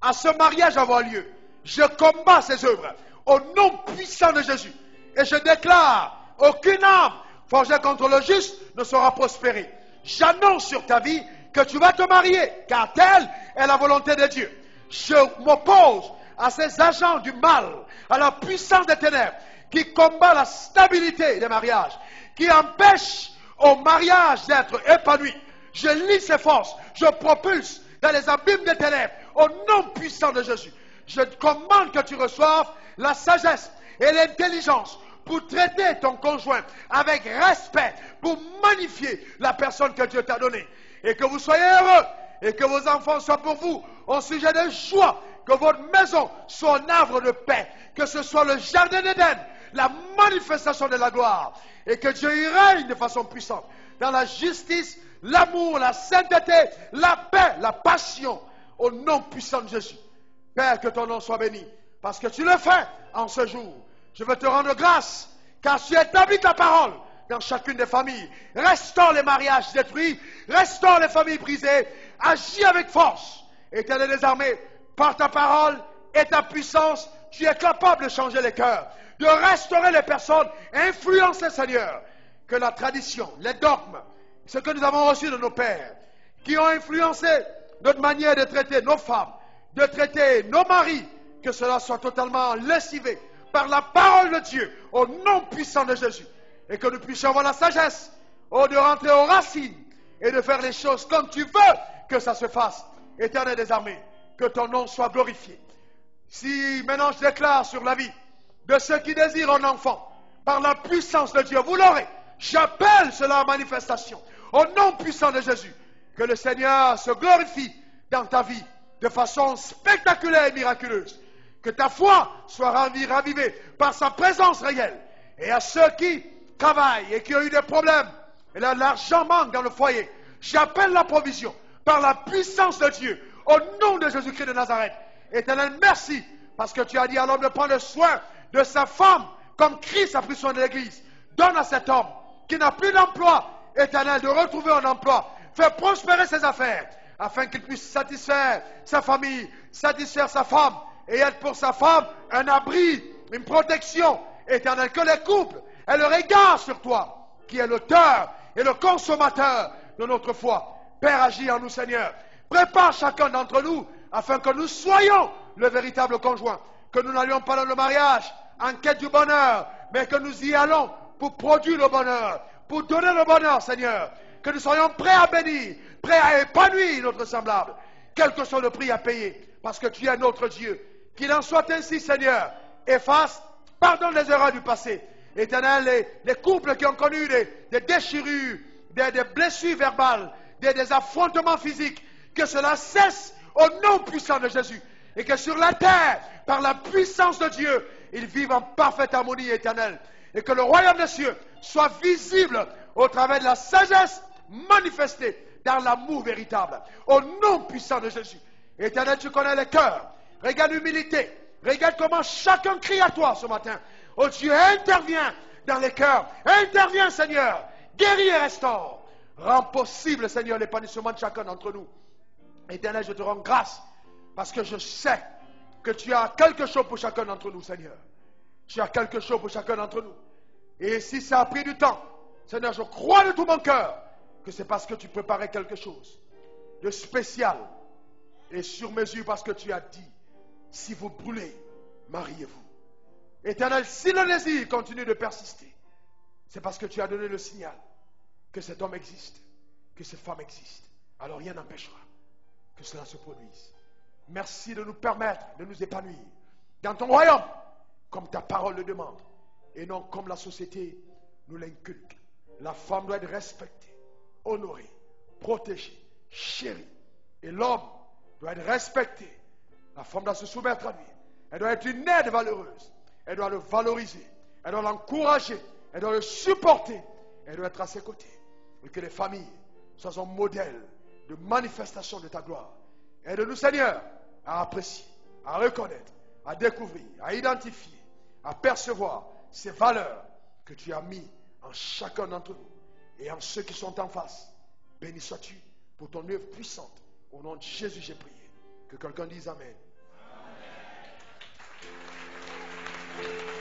à ce mariage avoir lieu. Je combats ces œuvres au nom puissant de Jésus. Et je déclare, aucune âme forgée contre le juste ne sera prospérée. J'annonce sur ta vie que tu vas te marier, car telle est la volonté de Dieu. Je m'oppose à ces agents du mal, à la puissance des ténèbres, qui combat la stabilité des mariages, qui empêche au mariage d'être épanoui. Je lis ces forces, je propulse dans les abîmes des ténèbres, au nom puissant de Jésus. Je commande que tu reçoives la sagesse et l'intelligence pour traiter ton conjoint avec respect, pour magnifier la personne que Dieu t'a donnée. Et que vous soyez heureux, et que vos enfants soient pour vous au sujet de joie, que votre maison soit un arbre de paix, que ce soit le jardin d'Éden, la manifestation de la gloire, et que Dieu y règne de façon puissante, dans la justice, l'amour, la sainteté, la paix, la passion, au nom puissant de Jésus. Père, que ton nom soit béni, parce que tu le fais en ce jour. Je veux te rendre grâce, car tu établis ta parole dans chacune des familles. Restaure les mariages détruits, restaure les familles brisées, agis avec force. Éternel des armées, par ta parole et ta puissance, tu es capable de changer les cœurs, de restaurer les personnes, influencer, Seigneur, que la tradition, les dogmes, ce que nous avons reçu de nos pères, qui ont influencé notre manière de traiter nos femmes, de traiter nos maris, que cela soit totalement lessivé par la parole de Dieu, au nom puissant de Jésus, et que nous puissions avoir la sagesse, de rentrer aux racines, et de faire les choses comme tu veux que ça se fasse. Éternel des armées, que ton nom soit glorifié. Si maintenant je déclare sur la vie de ceux qui désirent un enfant, par la puissance de Dieu, vous l'aurez. J'appelle cela en manifestation, au nom puissant de Jésus, que le Seigneur se glorifie dans ta vie de façon spectaculaire et miraculeuse. Que ta foi soit ravivée par sa présence réelle. Et à ceux qui travaillent et qui ont eu des problèmes, et là l'argent manque dans le foyer, j'appelle la provision par la puissance de Dieu, au nom de Jésus-Christ de Nazareth. Éternel, merci, parce que tu as dit à l'homme de prendre soin de sa femme, comme Christ a pris soin de l'Église. Donne à cet homme qui n'a plus d'emploi, Éternel, de retrouver un emploi. Fais prospérer ses affaires, afin qu'il puisse satisfaire sa famille, satisfaire sa femme, et être pour sa femme un abri, une protection. Éternel, que les couples aient le regard sur toi, qui est l'auteur et le consommateur de notre foi. Père, agis en nous, Seigneur. Prépare chacun d'entre nous, afin que nous soyons le véritable conjoint. Que nous n'allions pas dans le mariage en quête du bonheur, mais que nous y allons pour produire le bonheur, pour donner le bonheur, Seigneur. Que nous soyons prêts à bénir, prêts à épanouir notre semblable, quel que soit le prix à payer, parce que tu es notre Dieu. Qu'il en soit ainsi, Seigneur. Efface, pardonne les erreurs du passé. Éternel, les couples qui ont connu des déchirures, des blessures verbales, des affrontements physiques, que cela cesse au nom puissant de Jésus. Et que sur la terre, par la puissance de Dieu, ils vivent en parfaite harmonie éternelle. Et que le royaume des cieux soit visible au travers de la sagesse manifestée dans l'amour véritable. Au nom puissant de Jésus. Éternel, tu connais les cœurs. Regarde l'humilité. Regarde comment chacun crie à toi ce matin. Oh Dieu, interviens dans les cœurs. Interviens, Seigneur. Guéris et restaure. Rends possible, Seigneur, l'épanouissement de chacun d'entre nous. Éternel, je te rends grâce parce que je sais que tu as quelque chose pour chacun d'entre nous, Seigneur. Tu as quelque chose pour chacun d'entre nous. Et si ça a pris du temps, Seigneur, je crois de tout mon cœur que c'est parce que tu préparais quelque chose de spécial et sur mesure parce que tu as dit, si vous brûlez, mariez-vous. Éternel, si le désir continue de persister, c'est parce que tu as donné le signal que cet homme existe, que cette femme existe. Alors rien n'empêchera que cela se produise. Merci de nous permettre de nous épanouir dans ton royaume, comme ta parole le demande, et non comme la société nous l'inculque. La femme doit être respectée, honorée, protégée, chérie. Et l'homme doit être respecté. La femme doit se soumettre à lui. Elle doit être une aide valeureuse. Elle doit le valoriser. Elle doit l'encourager. Elle doit le supporter. Elle doit être à ses côtés. Et que les familles soient un modèle de manifestation de ta gloire. Aide-nous, Seigneur, à apprécier, à reconnaître, à découvrir, à identifier, à percevoir ces valeurs que tu as mises en chacun d'entre nous et en ceux qui sont en face. Béni sois-tu pour ton œuvre puissante. Au nom de Jésus, j'ai prié. Que quelqu'un dise Amen. Amen.